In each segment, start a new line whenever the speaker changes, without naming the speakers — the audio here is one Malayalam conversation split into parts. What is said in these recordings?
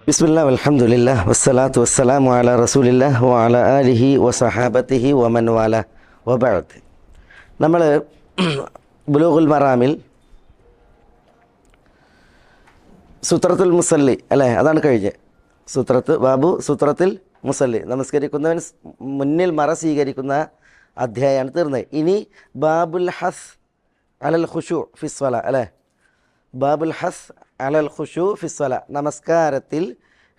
ബിസ്മില്ലാ അൽഹംദുലില്ലാ വസ്സലാത്തു വസ്സലാമു അലാ റസൂലില്ലാ വഅലാ ആലിഹി വസഹാബത്തിഹി വമൻ വാല വബഅദ്. നമ്മൾ ബുലൂഗുൽ മറാമിൽ സുത്രത്തുൽ മുസല്ലി അല്ലേ, അതാണ് കഴിഞ്ഞ്. സുത്രത്തിൽ മുസല്ലി, നമസ്കരിക്കുന്നവൻ മുന്നിൽ മറ സ്വീകരിക്കുന്ന അധ്യായമാണ് തീർന്നത്. ഇനി ബാബുൽ ഹസ് അലൽ ഖുശൂ ഫിസ്വല അല്ലേ, ബാബുൽ ഹസ് അലൽ ഖുശൂ ഫിസ്വല, നമസ്കാരത്തിൽ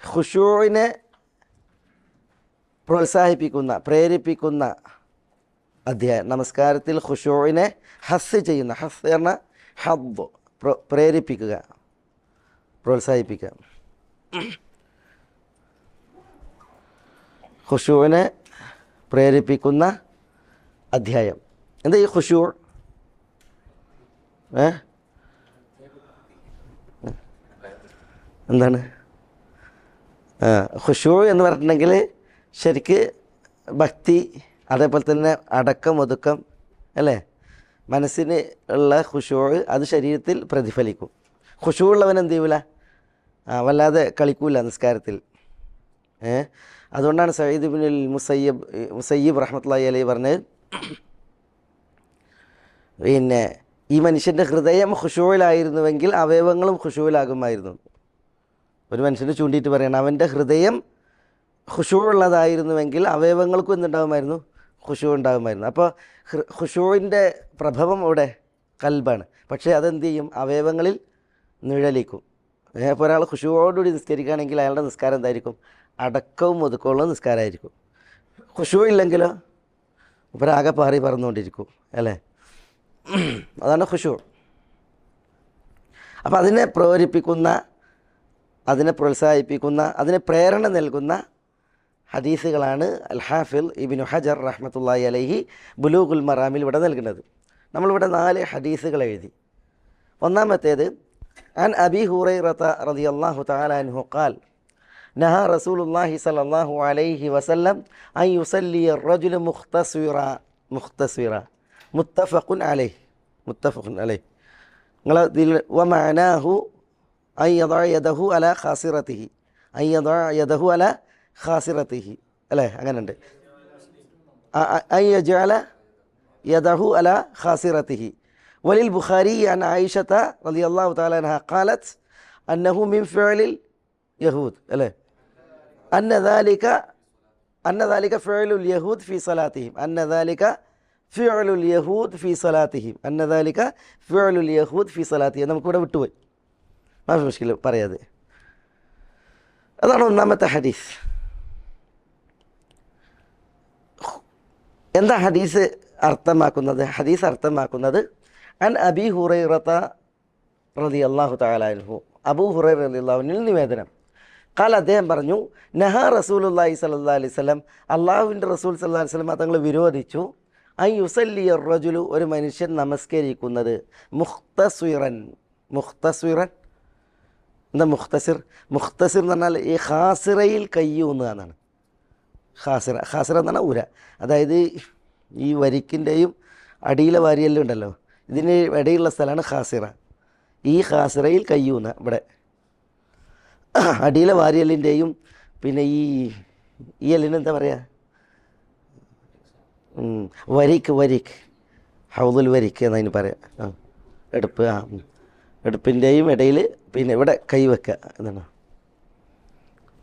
ഖുശൂഇനെ പ്രോത്സാഹിപ്പിക്കുന്ന പ്രേരിപ്പിക്കുന്ന അധ്യായം. നമസ്കാരത്തിൽ ഖുശൂഇനെ ഹസ് ചെയ്യുന്ന, ഹസ് പറഞ്ഞാൽ ഹബ്ബ്, പ്രേരിപ്പിക്കുക, പ്രോത്സാഹിപ്പിക്കുക. ഖുശൂഇനെ പ്രേരിപ്പിക്കുന്ന അധ്യായം. എന്താ ഈ ഖുശൂ? എന്താണ് ഖുശൂ എന്ന് പറഞ്ഞിട്ടുണ്ടെങ്കിൽ ശരിക്ക് ഭക്തി, അതേപോലെ തന്നെ അടക്കം ഒതുക്കം അല്ലേ, മനസ്സിന് ഉള്ള ഖുശൂ അത് ശരീരത്തിൽ പ്രതിഫലിക്കും. ഖുശൂ ഉള്ളവൻ എന്ത് ചെയ്യൂല, വല്ലാതെ കളിക്കൂല നിസ്കാരത്തിൽ. അതുകൊണ്ടാണ് സഈദ് ഇബ്നുൽ മുസയ്യിബ് റഹ്മത്തുള്ളാഹി അലൈഹി പറഞ്ഞത്, പിന്നെ ഈ മനുഷ്യൻ്റെ ഹൃദയം ഖുശൂയിലായിരുന്നുവെങ്കിൽ അവയവങ്ങളും ഖുശൂയിലാകുമായിരുന്നു. ഒരു മനുഷ്യന് ചൂണ്ടിയിട്ട് പറയണം, അവൻ്റെ ഹൃദയം ഖുശൂഉള്ളതായിരുന്നുവെങ്കിൽ അവയവങ്ങൾക്കും എന്തുണ്ടാകുമായിരുന്നു, ഖുശൂ ഉണ്ടാകുമായിരുന്നു. അപ്പോൾ ഖുശൂവിൻ്റെ പ്രഭവം ഇവിടെ കൽബാണ്. പക്ഷേ അതെന്ത് ചെയ്യും, അവയവങ്ങളിൽ നിഴലിക്കും. ഇപ്പോൾ ഒരാൾ ഖുശൂവോടുകൂടി നിസ്കരിക്കുകയാണെങ്കിൽ അയാളുടെ നിസ്കാരം എന്തായിരിക്കും, അടക്കവും ഒതുക്കമുള്ള നിസ്കാരമായിരിക്കും. ഖുശൂ ഇല്ലെങ്കിലോ ഇവരാകെ പാറി പറന്നുകൊണ്ടിരിക്കും അല്ലേ. അതാണ് ഖുശൂ. അപ്പോൾ അതിനെ പ്രേരിപ്പിക്കുന്ന, അതിനെ പ്രോത്സാഹിപ്പിക്കുന്ന, അതിനെ പ്രേരണ നൽകുന്ന ഹദീസുകളാണ് അൽ ഹാഫിൽ ഇബ്നു ഹജർ റഹ്മത്തുള്ളാഹി അലൈഹി ബുലൂഗുൽ മറാമിൽ ഇവിടെ നൽകുന്നത്. നമ്മളിവിടെ 4 ഹദീസുകൾ എഴുതി. ഒന്നാമത്തേത്, അൻ അബി ഹുറൈറത റളിയല്ലാഹു തആല അൻഹു ഖാൽ നഹാ റസൂലുള്ളാഹി സ്വല്ലല്ലാഹു അലൈഹി വസല്ലം അൻ യുസല്ലി അർ-റജുലു മുഖ്തസിറ മുത്തഫഖുൻ അലൈഹി. നിങ്ങൾ ഇതിൽ വമഅനാഹു അൻ യദഅ യദഹു അലാ ഖാസിറതിഹി, അൻ യദഅ യദഹു അലാ ഖാസിറതിഹി അല്ലേ, അങ്ങനെയുണ്ട്. അൻ യജഅല യദഹു അലാ ഖാസിറതിഹി. വലിൽ ബുഖാരി അൻ ആയിഷത റളിയല്ലാഹു തആല അൻഹാ ഖാലത് അന്നഹു മിൻ ഫിഅലിൽ യഹൂദ് അല്ലേ, അന്ന ദാലിക ഫിഅലുൽ യഹൂദ് ഫീ സലാത്തിഹിം, അന്ന ദാലിക ഫിഅലുൽ യഹൂദ് ഫീ സലാത്തിഹിം, അന്ന ദാലിക ഫിഅലുൽ യഹൂദ് ഫീ സലാത്തിഹിം. നമുക്കിവിടെ വിട്ടുപോയി, മാഫി മുഷ്കിൽ പറയാതെ. അതാണ് ഒന്നാമത്തെ ഹദീസ്. എന്താ ഹദീസ് അർത്ഥമാക്കുന്നത്? ഹദീസ് അർത്ഥമാക്കുന്നത് അൻ അബി ഹുറൈറത റളിയല്ലാഹു തആല അൻഹു, അബൂ ഹുറൈറ റളിയല്ലാഹു അൻഹു നിവേദനം. ഖാൽ, അദ്ദേഹം പറഞ്ഞു, നഹാ റസൂലുള്ളാഹി സ്വല്ലല്ലാഹു അലൈഹി വസല്ലം, അള്ളാഹുവിൻ്റെ റസൂൽ സല്ലല്ലാഹു അലൈഹി വസല്ലം തങ്ങൾ വിരോധിച്ചു, അൻ യുസല്ലി അർ-റജുലു, ഒരു മനുഷ്യൻ നമസ്കരിക്കുന്നത്, മുഖ്തസിറൻ എന്താ മുഖ്തസിർ എന്ന് പറഞ്ഞാൽ ഈ ഖാസിറയിൽ കയ്യൂന്നാണ്. ഖാസിറ എന്ന് പറഞ്ഞാൽ ഉര, അതായത് ഈ വരിക്കിൻ്റെയും അടിയിലെ വാരിയെല്ലാം ഉണ്ടല്ലോ, ഇതിന് ഇടയിലുള്ള സ്ഥലമാണ് ഖാസിറ. ഈ ഖാസിറയിൽ കയ്യൂന്ന, ഇവിടെ അടിയിലെ വാരിയലിൻ്റെയും പിന്നെ ഈ എല്ലിന് എന്താ പറയുക, വരിക്ക് ഹൗദുൽ വരിക്ക് എന്നതിന് പറയാം. എടുപ്പിൻ്റെയും ഇടയിൽ പിന്നെ ഇവിടെ കൈ വെക്കുക എന്നാണ്.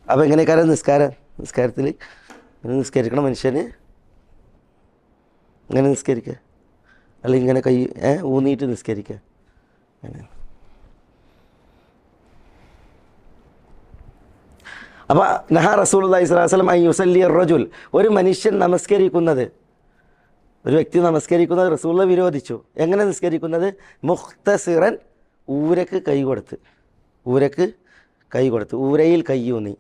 അപ്പോൾ എങ്ങനെയൊക്കെ നിസ്കാരത്തിൽ ഇങ്ങനെ നിസ്കരിക്കണം മനുഷ്യന്, ഇങ്ങനെ നിസ്കരിക്കുക, അല്ലെങ്കിൽ ഇങ്ങനെ കൈ ഊന്നിയിട്ട് നിസ്കരിക്കുക. അങ്ങനെ. അപ്പോൾ നഹാ റസൂലുള്ളാഹി സ്വല്ലല്ലാഹു അലൈഹി വസല്ലം അൻ യുസല്ലി അർ-റജുൽ, ഒരു മനുഷ്യൻ നമസ്കരിക്കുന്നത്, ഒരു വ്യക്തി നമസ്കരിക്കുന്നത് റസൂലുള്ളാഹി വിരോധിച്ചു. എങ്ങനെ നിസ്കരിക്കുന്നത്? മുഖ്തസിറൻ, ഊരക്ക് കൈ കൊടുത്ത്, ഊരയിൽ കയ്യൂന്നി.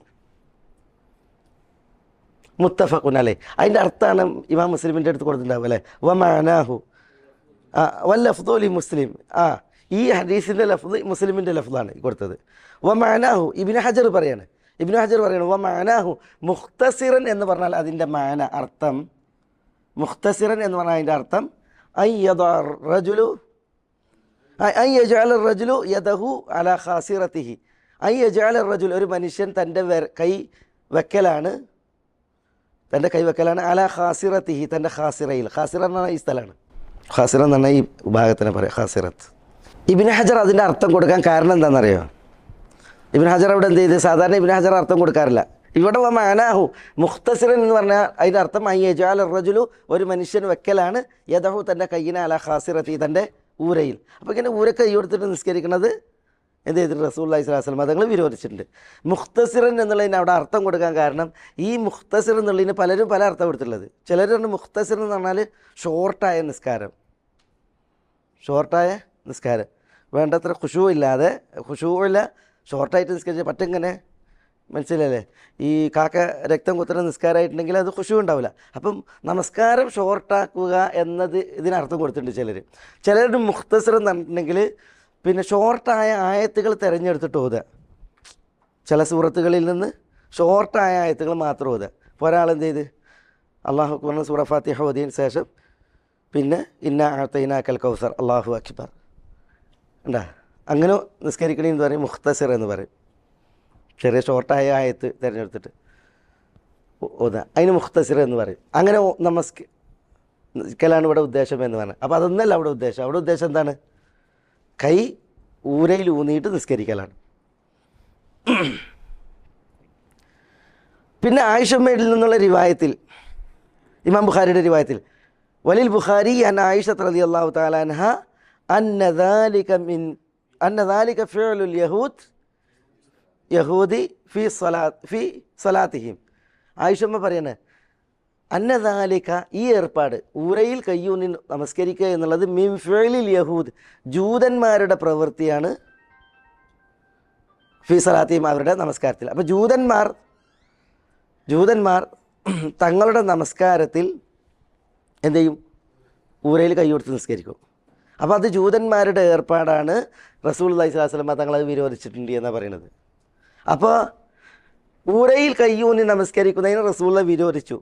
മുത്തഫഖുൻ അലൈഹി, അതിൻ്റെ അർത്ഥമാണ് ഇമാം മുസ്ലിമിൻ്റെ അടുത്ത് കൊടുത്തിട്ടുണ്ടാവും അല്ലേ. വമഅനാഹു വല്ലഫ്ദു ലി മുസ്ലിം, ഈ ഹദീസിൻ്റെ ലഫ്ദ് മുസ്ലിമിൻ്റെ ലഫ്ദാണ് കൊടുത്തത്. വമഅനാഹു, ഇബ്നു ഹജർ പറയാണ് വമഅനാഹു മുഖ്തസിറൻ എന്ന് പറഞ്ഞാൽ അതിൻ്റെ മാന അർത്ഥം, മുഖ്തസിറൻ എന്ന് പറഞ്ഞാൽ അതിൻ്റെ അർത്ഥം അൻ യദഅ റജുലു അൻ യജഅല റജുലു യദഹു അലാ ഖാസിറതിഹി, ഐ യജാല റജുൽ, ഒരു മനുഷ്യൻ തൻ്റെ കൈ വെക്കലാണ് അല ഖാസിറത്തിഹി, തൻ്റെ ഖാസിറയിൽ. ഖാസിറ എന്ന് പറഞ്ഞാൽ ഈ സ്ഥലമാണ്. ഖാസിറ എന്ന് പറഞ്ഞാൽ ഈ ഭാഗത്തിനെ പറയാം ഖാസിറത്ത്. ഇബ്നു ഹജർ അതിൻ്റെ അർത്ഥം കൊടുക്കാൻ കാരണം എന്താണെന്നറിയോ? ഇബ്നു ഹജർ അവിടെ എന്ത് ചെയ്ത്, സാധാരണ ഇബ്നു ഹജർ അർത്ഥം കൊടുക്കാറില്ല. ഇവിടെ മഅനാഹു മുഖ്തസിറൻ എന്ന് പറഞ്ഞാൽ അതിൻ്റെ അർത്ഥം ഐ യജാല റജുലു, ഒരു മനുഷ്യൻ വെക്കലാണ് യദഹു, തൻ്റെ കയ്യിനെ അല ഖാസിറത്തി, തൻ്റെ ഊരയിൽ. അപ്പോൾ ഇങ്ങനെ ഊര കൈ കൊടുത്തിട്ട് നിസ്കരിക്കുന്നത് എന്ത് ചെയ്തിട്ട് റസൂലുള്ളാഹി സ്വല്ലല്ലാഹു അലൈഹി വസല്ലം തങ്ങൾ വിരോധിച്ചിട്ടുണ്ട്. മുഖ്തസിറൻ എന്നുള്ളതിന് അവിടെ അർത്ഥം കൊടുക്കാൻ കാരണം, ഈ മുഖ്തസിർ എന്നുള്ളതിന് പലരും പല അർത്ഥം കൊടുത്തിട്ടുള്ളത്. ചിലർ പറഞ്ഞു മുഖ്തസിർ എന്ന് പറഞ്ഞാൽ ഷോർട്ടായ നിസ്കാരം, വേണ്ടത്ര ഖുശൂ ഇല്ലാതെ, ഷോർട്ടായിട്ട് നിസ്കരിച്ച് പറ്റിങ്ങനെ, മനസ്സിലല്ലേ? ഈ കാക്ക രക്തം കുത്തുന്ന നിസ്കാരമായിട്ടുണ്ടെങ്കിൽ അത് ഖുശൂ ഉണ്ടാവില്ല. അപ്പം നമസ്കാരം ഷോർട്ടാക്കുക എന്നത് ഇതിനർത്ഥം കൊടുത്തിട്ടുണ്ട് ചിലരുടെ മുഖ്തസിർ എന്ന് പറഞ്ഞിട്ടുണ്ടെങ്കിൽ പിന്നെ ഷോർട്ടായ ആയത്തുകൾ തിരഞ്ഞെടുത്തിട്ട് ഓതുക. ചില സൂറത്തുകളിൽ നിന്ന് ഷോർട്ടായ ആയത്തുകൾ മാത്രം ഓതുക. ഇപ്പോൾ ഒരാളെന്ത് ചെയ്ത് അള്ളാഹു അക്ബർ സൂറ ഫാത്തിഹ ഓതിയതിന് ശേഷം പിന്നെ ഇന്ന അഅ്തൈനാക്കൽ കൗസർ അല്ലാഹു അക്ബർ ഉണ്ടാ, അങ്ങനെ നിസ്കരിക്കണമെന്ന് പറയും മുഖ്തസിർ എന്ന് പറയും. ചെറിയ ഷോർട്ടായ ആയത്ത് തിരഞ്ഞെടുത്തിട്ട് ഓതുക, അതിന് മുഖ്തസിർ എന്ന് പറയും. അങ്ങനെ നമസ്കരിക്കലാണ് ഇവിടെ ഉദ്ദേശം എന്ന് പറഞ്ഞത്. അപ്പോൾ അതൊന്നല്ല അവിടെ ഉദ്ദേശം എന്താണ്? കൈ ഊരയിൽ ഊന്നിയിട്ട് നിസ്കരിക്കലാണ്. പിന്നെ ആയിഷമ്മയിൽ നിന്നുള്ള റിവായത്തിൽ, ഇമാം ബുഖാരിയുടെ റിവായത്തിൽ, വലിൽ ബുഖാരി അൻ ആയിഷ റളിയല്ലാഹു തആല അൻഹ അന്ന ദാലിക ഫിഅലുൽ യഹൂദി ഫി സ്വലാത്തിഹിം. ആയിഷമ്മ പറയണേ, അന്നദാലിക, ഈ ഏർപ്പാട്, ഊരയിൽ കയ്യൂന്നി നമസ്കരിക്കുക എന്നുള്ളത് മിൻ ഫിഅലിൽ യഹൂദ്, ജൂതന്മാരുടെ പ്രവൃത്തിയാണ്. ഫി സ്വലാത്തിഹിം, അവരുടെ നമസ്കാരത്തിൽ. അപ്പോൾ ജൂതന്മാർ തങ്ങളുടെ നമസ്കാരത്തിൽ എന്ത് ചെയ്യും? ഊരയിൽ കൈ കൊടുത്ത് നിസ്കരിക്കും. അപ്പോൾ അത് ജൂതന്മാരുടെ ഏർപ്പാടാണ്. റസൂലുള്ളാഹി സ്വല്ലല്ലാഹു അലൈഹി വസല്ലം തങ്ങളത് വിരോധിച്ചിട്ടുണ്ട് എന്നാണ് പറയുന്നത്. അപ്പോൾ ഊരയിൽ കയ്യൂന്നി നമസ്കരിക്കുന്നതിന് റസൂലുള്ളാഹി വിരോധിച്ചു.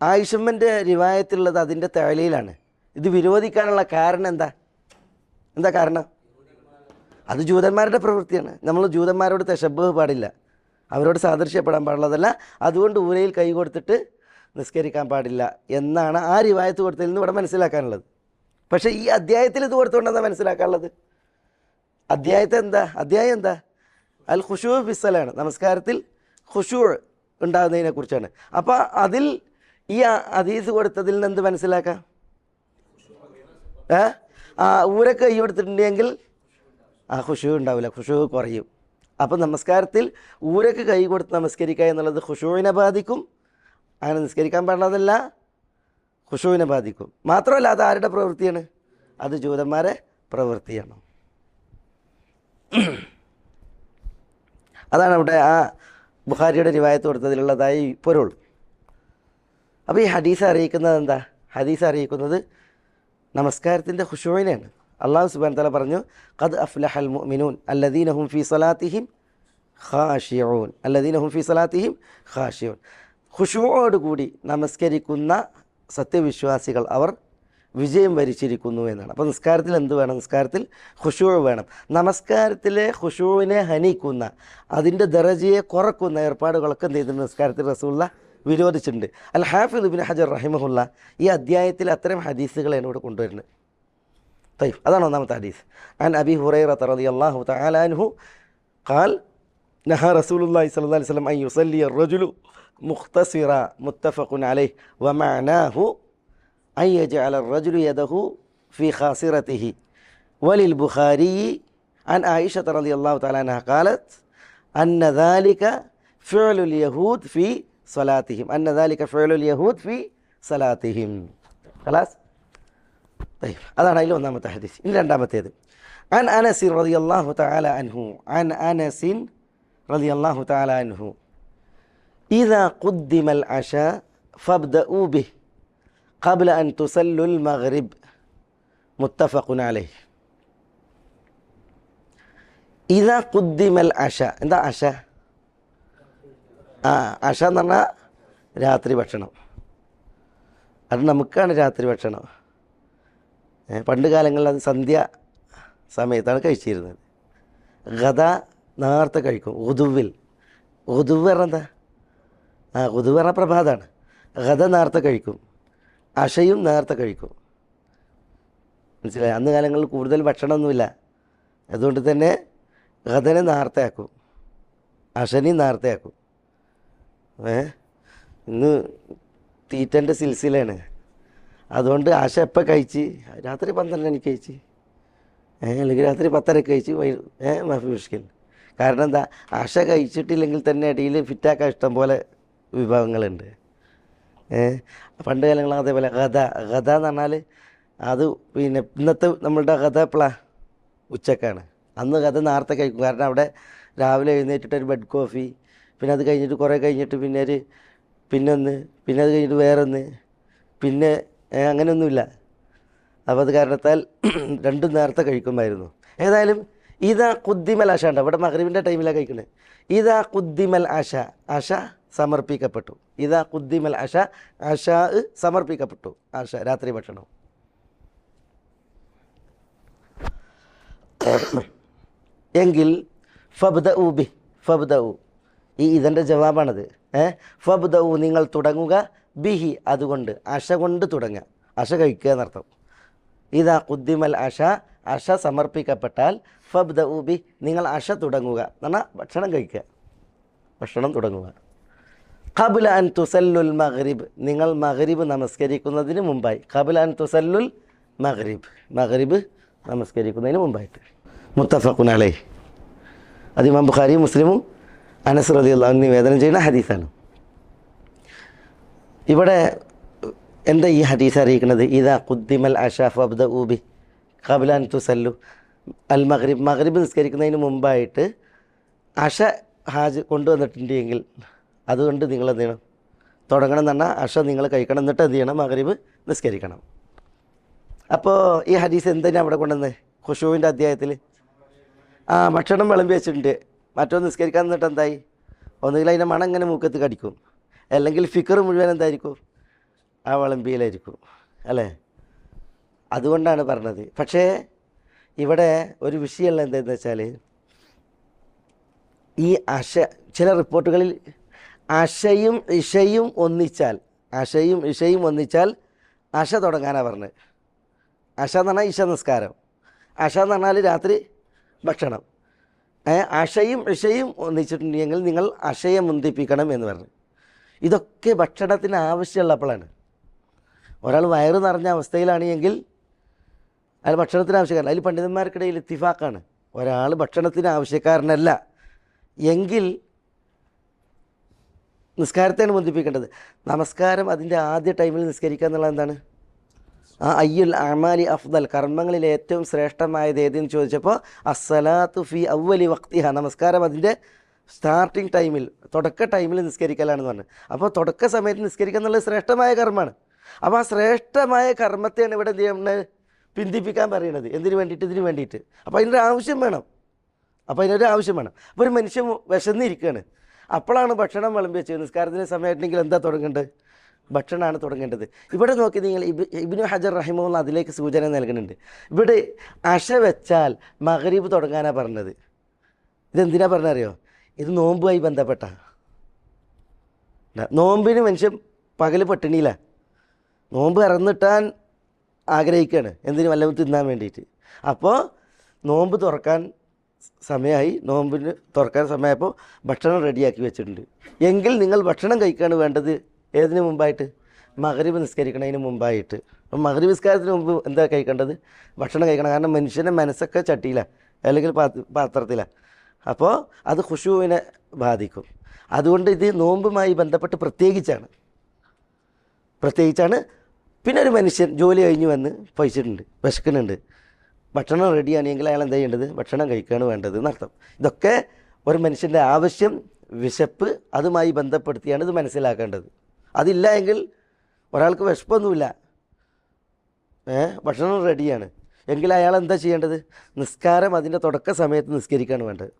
ആയിഷമ്മൻ്റെ റിവായത്തിലുള്ളത് അതിൻ്റെ തഅലീലാണ്. ഇത് വിരോധിക്കാനുള്ള കാരണം എന്താ കാരണം? അത് ജൂതന്മാരുടെ പ്രവൃത്തിയാണ്. നമ്മൾ ജൂതന്മാരോട് തശബ്ബുഹ് പാടില്ല, അവരോട് സാദൃശ്യപ്പെടാൻ പാടുള്ളതല്ല. അതുകൊണ്ട് ഊരയിൽ കൈ കൊടുത്തിട്ട് നിസ്കരിക്കാൻ പാടില്ല എന്നാണ് ആ റിവായത്ത് കൊടുത്തതിൽ നിന്ന് ഇവിടെ മനസ്സിലാക്കാനുള്ളത്. പക്ഷേ ഈ അധ്യായത്തിൽ ഇത് കൊടുത്തുകൊണ്ടെന്താ മനസ്സിലാക്കാനുള്ളത്? അധ്യായം എന്താ? അൽ ഖുശൂ ഫിസ്സലാണ്, നമസ്കാരത്തിൽ ഖുശൂ ഉണ്ടാകുന്നതിനെക്കുറിച്ചാണ്. അപ്പോൾ അതിൽ ഈ ഹദീസ് കൊടുത്തതിൽ നിന്ന് എന്ത് മനസ്സിലാക്കാം? ഊരക്ക് കൈ കൊടുത്തിട്ടുണ്ടെങ്കിൽ ഖുശൂ ഉണ്ടാവില്ല, ഖുശൂ കുറയും. അപ്പം നമസ്കാരത്തിൽ ഊരക്ക് കൈ കൊടുത്ത് നമസ്കരിക്കുക എന്നുള്ളത് ഖുശൂവിനെ ബാധിക്കും. അങ്ങനെ നിസ്കരിക്കാൻ പാടുള്ളതല്ല, ഖുശൂവിനെ ബാധിക്കും. മാത്രമല്ല അത് ആരുടെ പ്രവൃത്തിയാണ്? അത് ജൂതന്മാരെ പ്രവൃത്തിയാണ്. അതാണ് അവിടെ ആ ബുഖാരിയുടെ റിവായത്ത് കൊടുത്തതിലുള്ളതായി പൊരുൾ. അപ്പോൾ ഈ ഹദീസ് അറിയിക്കുന്നത് എന്താ? ഹദീസ് അറിയിക്കുന്നത് നമസ്കാരത്തിൻ്റെ ഖുശൂഇനെയാണ്. അല്ലാഹു സുബ്ഹാനഹു വതആല പറഞ്ഞു, ഖദ് അഫ്ലഹൽ മുഅ്മിനൂൻ അല്ലദീന ഹും ഫീ സ്വലാത്തിഹിം ഖാശിഊൻ. ഖുശൂഅോട് കൂടി നമസ്കരിക്കുന്ന സത്യവിശ്വാസികൾ അവർ വിജയം വരിച്ചിരിക്കുന്നു എന്നാണ്. അപ്പോൾ നിസ്കാരത്തിൽ എന്ത് വേണം? നിസ്കാരത്തിൽ ഖുശൂ വേണം. നമസ്കാരത്തിലെ ഖുശൂവിനെ ഹനിക്കുന്ന, അതിൻ്റെ ദറജയെ കുറക്കുന്ന ഏർപ്പാടുകളൊക്കെ എന്ത് ചെയ്തിട്ടുണ്ട്? നിസ്കാരത്തിൽ റസൂലുള്ളാഹി വിരോധിച്ചിട്ടുണ്ട്. അൽ ഹാഫിദ് ഇബ്നു ഹജർ റഹിമഹുല്ല ഈ അധ്യായത്തിൽ അത്തരം ഹദീസുകളാണ് ഇവിടെ കൊണ്ടുവരുന്നത്. طيب, അതാണ് ഒന്നാമത്തെ ഹദീസ്. അൻ അബി ഹുറൈറത റളിയല്ലാഹു തആല അൻഹു ഖാൽ നഹാ റസൂലുള്ളാഹി സ്വല്ലല്ലാഹു അലൈഹി വസല്ലം അൻ യുസല്ലി അർ-റജുലു മുഖ്തസിറ മുത്തഫഖുൻ അലൈഹി വമഅനാഹു അൻ യജഅല അർ-റജുലു യദഹു ഫീ ഖാസിറതിഹി. വലിൽ ബുഖാരി അൻ ആയിഷത റളിയല്ലാഹു തആല അൻഹാ ഖാലത് അന്ന ദാലിക ഫിഅലുൽ യഹൂദ് ഫീ സ്വലാത്തിഹിം. അന്ന ദാലിക ഫിഅലുൽ യഹൂദ് ഫീ സ്വലാത്തിഹിം. ഖലാസ്. طيب, അതാണ് അതിൽ ഒന്നാമത്തെ ഹദീസ്. ഇനി രണ്ടാമത്തേത്, അൻ അനസ് റളിയല്ലാഹു തആല അൻഹു അൻ അനസ് റളിയല്ലാഹു തആല അൻഹു ഇദാ ഖുദ്ദിമൽ അശാ ഫബ്ദഉ ബിഹി ഖബ്ല അൻ തുസല്ലുൽ മഗ്രിബ് മുത്തഫഖുൻ അലൈഹി. ഇദാ ഖുദ്ദിമൽ അശാ, എന്താ അശ? അശ എന്ന് പറഞ്ഞാൽ രാത്രി ഭക്ഷണം. അത് നമുക്കാണ് രാത്രി ഭക്ഷണം. പണ്ട് കാലങ്ങളിൽ അത് സന്ധ്യ സമയത്താണ് കഴിച്ചിരുന്നത്. ഗദ നേരത്തെ കഴിക്കും. ഉദുവിൽ, ഉദുവ് പറഞ്ഞാൽ എന്താ? ഉദുവ് പറഞ്ഞാൽ പ്രഭാതമാണ്. ഗദ നേരത്തെ കഴിക്കും, അശയും നേരത്തെ കഴിക്കും. മനസ്സിലായി? അന്ന് കാലങ്ങളിൽ കൂടുതൽ ഭക്ഷണമൊന്നുമില്ല, അതുകൊണ്ട് തന്നെ ഗദനെ നേരത്തെ ആക്കും, അശനെയും നേരത്തെ ആക്കും. ഇന്ന് തീറ്റൻ്റെ സിൽസിലാണ്. അതുകൊണ്ട് ആശ എപ്പോൾ കഴിച്ച്? രാത്രി 12 മണിക്ക് കഴിച്ച്, അല്ലെങ്കിൽ രാത്രി 10:30 കഴിച്ച് മാഫി മുഷ്കിൽ. കാരണം എന്താ? ആശ കഴിച്ചിട്ടില്ലെങ്കിൽ തന്നെ ഇടയിൽ ഫിറ്റാക്കാൻ ഇഷ്ടം പോലെ വിഭവങ്ങളുണ്ട്. പണ്ട് കാലങ്ങൾ അതേപോലെ ഗദ എന്ന് പറഞ്ഞാൽ അത് പിന്നെ ഇന്നത്തെ നമ്മളുടെ ഗദ എപ്പോഴാണ്? ഉച്ചക്കാണ്. അന്ന് ഗദ നേരത്തെ കഴിക്കും. കാരണം അവിടെ രാവിലെ എഴുന്നേറ്റിട്ട് ഒരു ബെഡ് കോഫി, പിന്നെ അത് കഴിഞ്ഞിട്ട് കുറേ കഴിഞ്ഞിട്ട് പിന്നെ അത് കഴിഞ്ഞിട്ട് വേറൊന്ന്, പിന്നെ അങ്ങനെയൊന്നുമില്ല. അപ്പോൾ അത് കാരണത്താൽ രണ്ടും നേരത്തെ കഴിക്കുമായിരുന്നു. ഏതായാലും ഇതാ കുദ്ദിമൽ ആശ ഉണ്ട്. അവിടെ മഗ്രിബിൻ്റെ ടൈമിലാണ് കഴിക്കുന്നത്. ഇതാ കുദ്ദിമൽ ആശ, ആശ സമർപ്പിക്കപ്പെട്ടു. ഇതാ കുദ്ദിമൽ ആശ, ആശ സമർപ്പിക്കപ്പെട്ടു. ആശ രാത്രി ഭക്ഷണം. എങ്കിൽ ഫബ്ദഉ ഈ ഇതിൻ്റെ ജവാബാണത്. ഫബ്ദഉ നിങ്ങൾ തുടങ്ങുക, ബിഹി അതുകൊണ്ട്, ആശ കൊണ്ട് തുടങ്ങുക. ആശ കഴിക്കുക എന്നർത്ഥം. ഇതാ കുദ്ദിമൽ ആശ, ആശ സമർപ്പിക്കപ്പെട്ടാൽ ഫബ്ദഉ ബി നിങ്ങൾ ആശ തുടങ്ങുക എന്ന് പറഞ്ഞാൽ ഭക്ഷണം കഴിക്കുക, ഭക്ഷണം തുടങ്ങുക. ഖബ്ല അൻ തുസല്ലുൽ മഗ്രിബ് നിങ്ങൾ മഗ്രിബ് നമസ്കരിക്കുന്നതിന് മുമ്പായി. ഖബ്ല അൻ തുസല്ലുൽ മഗ്രിബ് നമസ്കരിക്കുന്നതിന് മുമ്പായിട്ട്. മുത്തഫഖുൻ അലൈഹി. അത് ഇമാം ബുഖാരിയും മുസ്ലിമും അനസ് റളിയല്ലാഹു അൻഹു നിവേദനം ചെയ്യുന്ന ഹദീസാണ്. ഇവിടെ എന്താ ഈ ഹദീസ് അറിയിക്കുന്നത്? ഇതാ ഖുദ്ദിമൽ അശാ ഫബ്ദഉ ബി ഖബ്ല അൻ തുസല്ലു അൽ മഗ്രിബ് നിസ്കരിക്കുന്നതിന് മുമ്പായിട്ട് അശ കൊണ്ടുവന്നിട്ടുണ്ടെങ്കിൽ അതുകൊണ്ട് നിങ്ങൾ എന്ത് ചെയ്യണം? തുടങ്ങണം എന്ന് പറഞ്ഞാൽ അശ നിങ്ങൾ കഴിക്കണം, എന്നിട്ട് എന്ത് ചെയ്യണം? മഗ്രിബ് നിസ്കരിക്കണം. അപ്പോൾ ഈ ഹദീസ് എന്തിനാണ് അവിടെ കൊണ്ടുവന്നത്? ഖുശൂവിൻ്റെ അധ്യായത്തിൽ ഭക്ഷണം വിളമ്പി വെച്ചിട്ടുണ്ട്, മറ്റൊന്ന് നിസ്കരിക്കാൻ എന്നിട്ട് എന്തായി? ഒന്നുകിൽ അതിൻ്റെ മണം ഇങ്ങനെ മൂക്കത്ത് കടിക്കും, അല്ലെങ്കിൽ ഫിക്കർ മുഴുവൻ എന്തായിരിക്കും? ആ വിളമ്പിയിലായിരിക്കും, അല്ലേ? അതുകൊണ്ടാണ് പറഞ്ഞത്. പക്ഷേ ഇവിടെ ഒരു വിഷയമുള്ള എന്താണെന്ന് വെച്ചാൽ, ഈ അശ ചില റിപ്പോർട്ടുകളിൽ അശയും ഇഷയും ഒന്നിച്ചാൽ അശ തുടങ്ങാനാണ് പറഞ്ഞത്. അശ എന്ന് പറഞ്ഞാൽ ഇഷ നിസ്കാരം, അശ എന്ന് പറഞ്ഞാൽ രാത്രി ഭക്ഷണം. അശയും ഇഷയും ഒന്നിച്ചിട്ടുണ്ടെങ്കിൽ നിങ്ങൾ അശയെ മുന്തിപ്പിക്കണം എന്ന് പറഞ്ഞു. ഇതൊക്കെ ഭക്ഷണത്തിന് ആവശ്യമുള്ളപ്പോഴാണ്. ഒരാൾ വയറ് നിറഞ്ഞ അവസ്ഥയിലാണ് എങ്കിൽ അയാൾ ഭക്ഷണത്തിന് ആവശ്യക്കാരൻ. അതിൽ പണ്ഡിതന്മാർക്കിടയിൽ ഇത്തിഫാക്കാണ്. ഒരാൾ ഭക്ഷണത്തിന് ആവശ്യക്കാരനല്ല എങ്കിൽ നിസ്കാരത്തെയാണ് മുന്തിപ്പിക്കേണ്ടത്. നമസ്കാരം അതിൻ്റെ ആദ്യ ടൈമിൽ നിസ്കരിക്കുക എന്നുള്ളത് എന്താണ്? അയ്യുൽ അമാലി അഫ്ദൽ, കർമ്മങ്ങളിൽ ഏറ്റവും ശ്രേഷ്ഠമായത് ഏതെന്ന് ചോദിച്ചപ്പോൾ അസ്സലാത്തു ഫി അവ്വലി വക്തിഹ, നമസ്കാരം അതിൻ്റെ സ്റ്റാർട്ടിങ് ടൈമിൽ, തുടക്ക ടൈമിൽ നിസ്കരിക്കലാണെന്ന് പറഞ്ഞു. അപ്പോൾ തുടക്ക സമയത്ത് നിസ്കരിക്കുക എന്നുള്ളത് ശ്രേഷ്ഠമായ കർമ്മമാണ്. അപ്പോൾ ആ ശ്രേഷ്ഠമായ കർമ്മത്തെയാണ് ഇവിടെ എന്ത് ചെയ്യുന്നത്? പിന്തിപ്പിക്കാൻ പറയുന്നത്. എന്തിനു വേണ്ടിയിട്ട്? ഇതിന് വേണ്ടിയിട്ട്. അപ്പോൾ അതിനൊരു ആവശ്യം വേണം. അപ്പോൾ ഒരു മനുഷ്യൻ വിശന്നിരിക്കുകയാണ്, അപ്പോഴാണ് ഭക്ഷണം വിളമ്പി വെച്ചത്. നിസ്കാരത്തിന് സമയമായിട്ടുണ്ടെങ്കിൽ എന്താ തുടങ്ങേണ്ടത്? ഭക്ഷണമാണ് തുടങ്ങേണ്ടത്. ഇവിടെ നോക്കി നിങ്ങൾ ഇബ്നു ഹജർ റഹിമഹുല്ലാഹ് അതിലേക്ക് സൂചന നൽകുന്നുണ്ട്. ഇവിടെ അശ വെച്ചാൽ മഗ്രിബ് തുടങ്ങാനാണ് പറഞ്ഞത്. ഇതെന്തിനാ പറഞ്ഞറിയോ? ഇത് നോമ്പുമായി ബന്ധപ്പെട്ട. നോമ്പിന് മനുഷ്യൻ പകൽ പട്ടിണിയില്ല, നോമ്പ് ഇറന്നിട്ടാൻ ആഗ്രഹിക്കുകയാണ്. എന്തിനു? വല്ലതും തിന്നാൻ വേണ്ടിയിട്ട്. അപ്പോൾ നോമ്പ് തുറക്കാൻ സമയമായി, നോമ്പിന് തുറക്കാൻ സമയമായപ്പോൾ ഭക്ഷണം റെഡിയാക്കി വെച്ചിട്ടുണ്ട് എങ്കിൽ നിങ്ങൾ ഭക്ഷണം കഴിക്കുകയാണ് വേണ്ടത്. ഏതിനു മുമ്പായിട്ട്? മഗ്രിബ് നിസ്കരിക്കണതിന് മുമ്പായിട്ട്. അപ്പം മഗ്രിബ് നിസ്കാരത്തിന് മുമ്പ് എന്താ കഴിക്കേണ്ടത്? ഭക്ഷണം കഴിക്കണം. കാരണം മനുഷ്യൻ്റെ മനസ്സൊക്കെ ചട്ടിയിലാണ്, അല്ലെങ്കിൽ പാത്രത്തിലാണ്. അപ്പോൾ അത് ഖുശൂവിനെ ബാധിക്കും. അതുകൊണ്ട് ഇത് നോമ്പുമായി ബന്ധപ്പെട്ട് പ്രത്യേകിച്ചാണ്. പിന്നെ ഒരു മനുഷ്യൻ ജോലി കഴിഞ്ഞ് വന്ന് പൈച്ചിട്ടുണ്ട്, വിശക്കുന്നുണ്ട്, ഭക്ഷണം റെഡിയാണെങ്കിൽ അയാൾ എന്താ ചെയ്യേണ്ടത്? ഭക്ഷണം കഴിക്കുകയാണ് വേണ്ടത് എന്നർത്ഥം. ഇതൊക്കെ ഒരു മനുഷ്യൻ്റെ ആവശ്യം, വിശപ്പ്, അതുമായി ബന്ധപ്പെടുത്തിയാണ് ഇത് മനസ്സിലാക്കേണ്ടത്. അതില്ല എങ്കിൽ ഒരാൾക്ക് വിശപ്പൊന്നുമില്ല, ഭക്ഷണം റെഡിയാണ് എങ്കിൽ അയാൾ എന്താ ചെയ്യേണ്ടത്? നിസ്കാരം അതിൻ്റെ തുടക്ക സമയത്ത് നിസ്കരിക്കുകയാണ് വേണ്ടത്.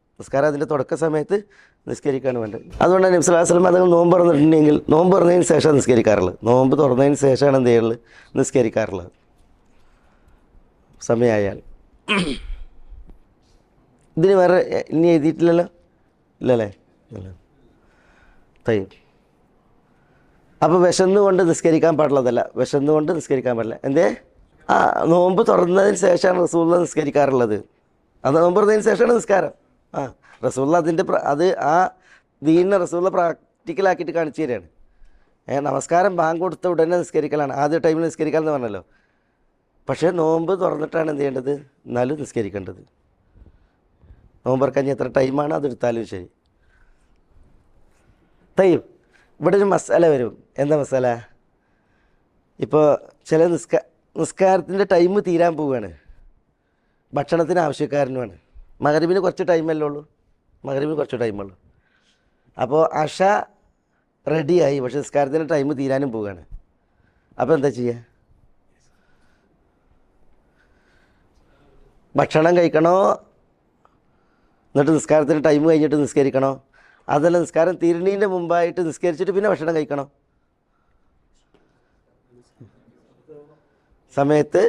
അതുകൊണ്ടാണ് നബി സല്ലല്ലാഹു അലൈഹി വസല്ലം അതുങ്ങൾ നോമ്പ് തുറന്നിട്ടുണ്ടെങ്കിൽ നോമ്പ് തുറന്നതിന് ശേഷം നിസ്കരിക്കാറുള്ളത്. നോമ്പ് തുറന്നതിന് ശേഷമാണ് എന്ത് ചെയ്യുള്ളത്? നിസ്കരിക്കാറുള്ളത് സമയമായാൽ. ഇതിന് വേറെ ഇനി എഴുതിയിട്ടില്ലല്ലോ, ഇല്ലല്ലേ? ഇല്ല. തയ്യും. അപ്പോൾ വിശന്നുകൊണ്ട് നിസ്കരിക്കാൻ പാടുള്ളതല്ല, വിശന്നുകൊണ്ട് നിസ്കരിക്കാൻ പാടില്ല. എന്തേ? നോമ്പ് തുറന്നതിന് ശേഷമാണ് റസൂലുള്ളാഹി നിസ്കരിക്കാറുള്ളത്. അത് നോമ്പ് തുറന്നതിന് ശേഷമാണ് നിസ്കാരം. റസൂലുള്ളാഹി അതിൻ്റെ അത് ആ ദീനിനെ റസൂലുള്ളാഹി പ്രാക്ടിക്കലാക്കിയിട്ട് കാണിച്ചു തരികയാണ്. നമസ്കാരം ബാങ്ക് കൊടുത്ത ഉടനെ നിസ്കരിക്കലാണ്, ആദ്യ ടൈമിൽ നിസ്കരിക്കാമെന്ന് പറഞ്ഞല്ലോ. പക്ഷേ നോമ്പ് തുറന്നിട്ടാണ് എന്ത് ചെയ്യേണ്ടത്? എന്നാലും നിസ്കരിക്കേണ്ടത്. നോമ്പ് തുറക്കാൻ എത്ര ടൈമാണ് അതെടുത്താലും ശരി. തയ്യും. ഇവിടെ ഒരു മസാല വരും. എന്താ മസാല? ഇപ്പോൾ ചില നിസ്കാരത്തിൻ്റെ ടൈം തീരാൻ പോവുകയാണ്, ഭക്ഷണത്തിന് ആവശ്യക്കാരനുമാണ്. മഗ്‌രിബിന് കുറച്ച് ടൈമല്ലേ ഉള്ളൂ, മഗ്‌രിബിന് കുറച്ച് ടൈമുള്ളൂ. അപ്പോൾ അഷ റെഡിയായി, പക്ഷേ നിസ്കാരത്തിൻ്റെ ടൈം തീരാനും പോവുകയാണ്. അപ്പോൾ എന്താ ചെയ്യുക? ഭക്ഷണം കഴിക്കണോ, എന്നിട്ട് നിസ്കാരത്തിൻ്റെ ടൈം കഴിഞ്ഞിട്ട് നിസ്കരിക്കണോ? അതല്ല നിസ്കാരം തീരുന്നതിൻ്റെ മുമ്പായിട്ട് നിസ്കരിച്ചിട്ട് പിന്നെ ഭക്ഷണം കഴിക്കണോ? സമയത്ത്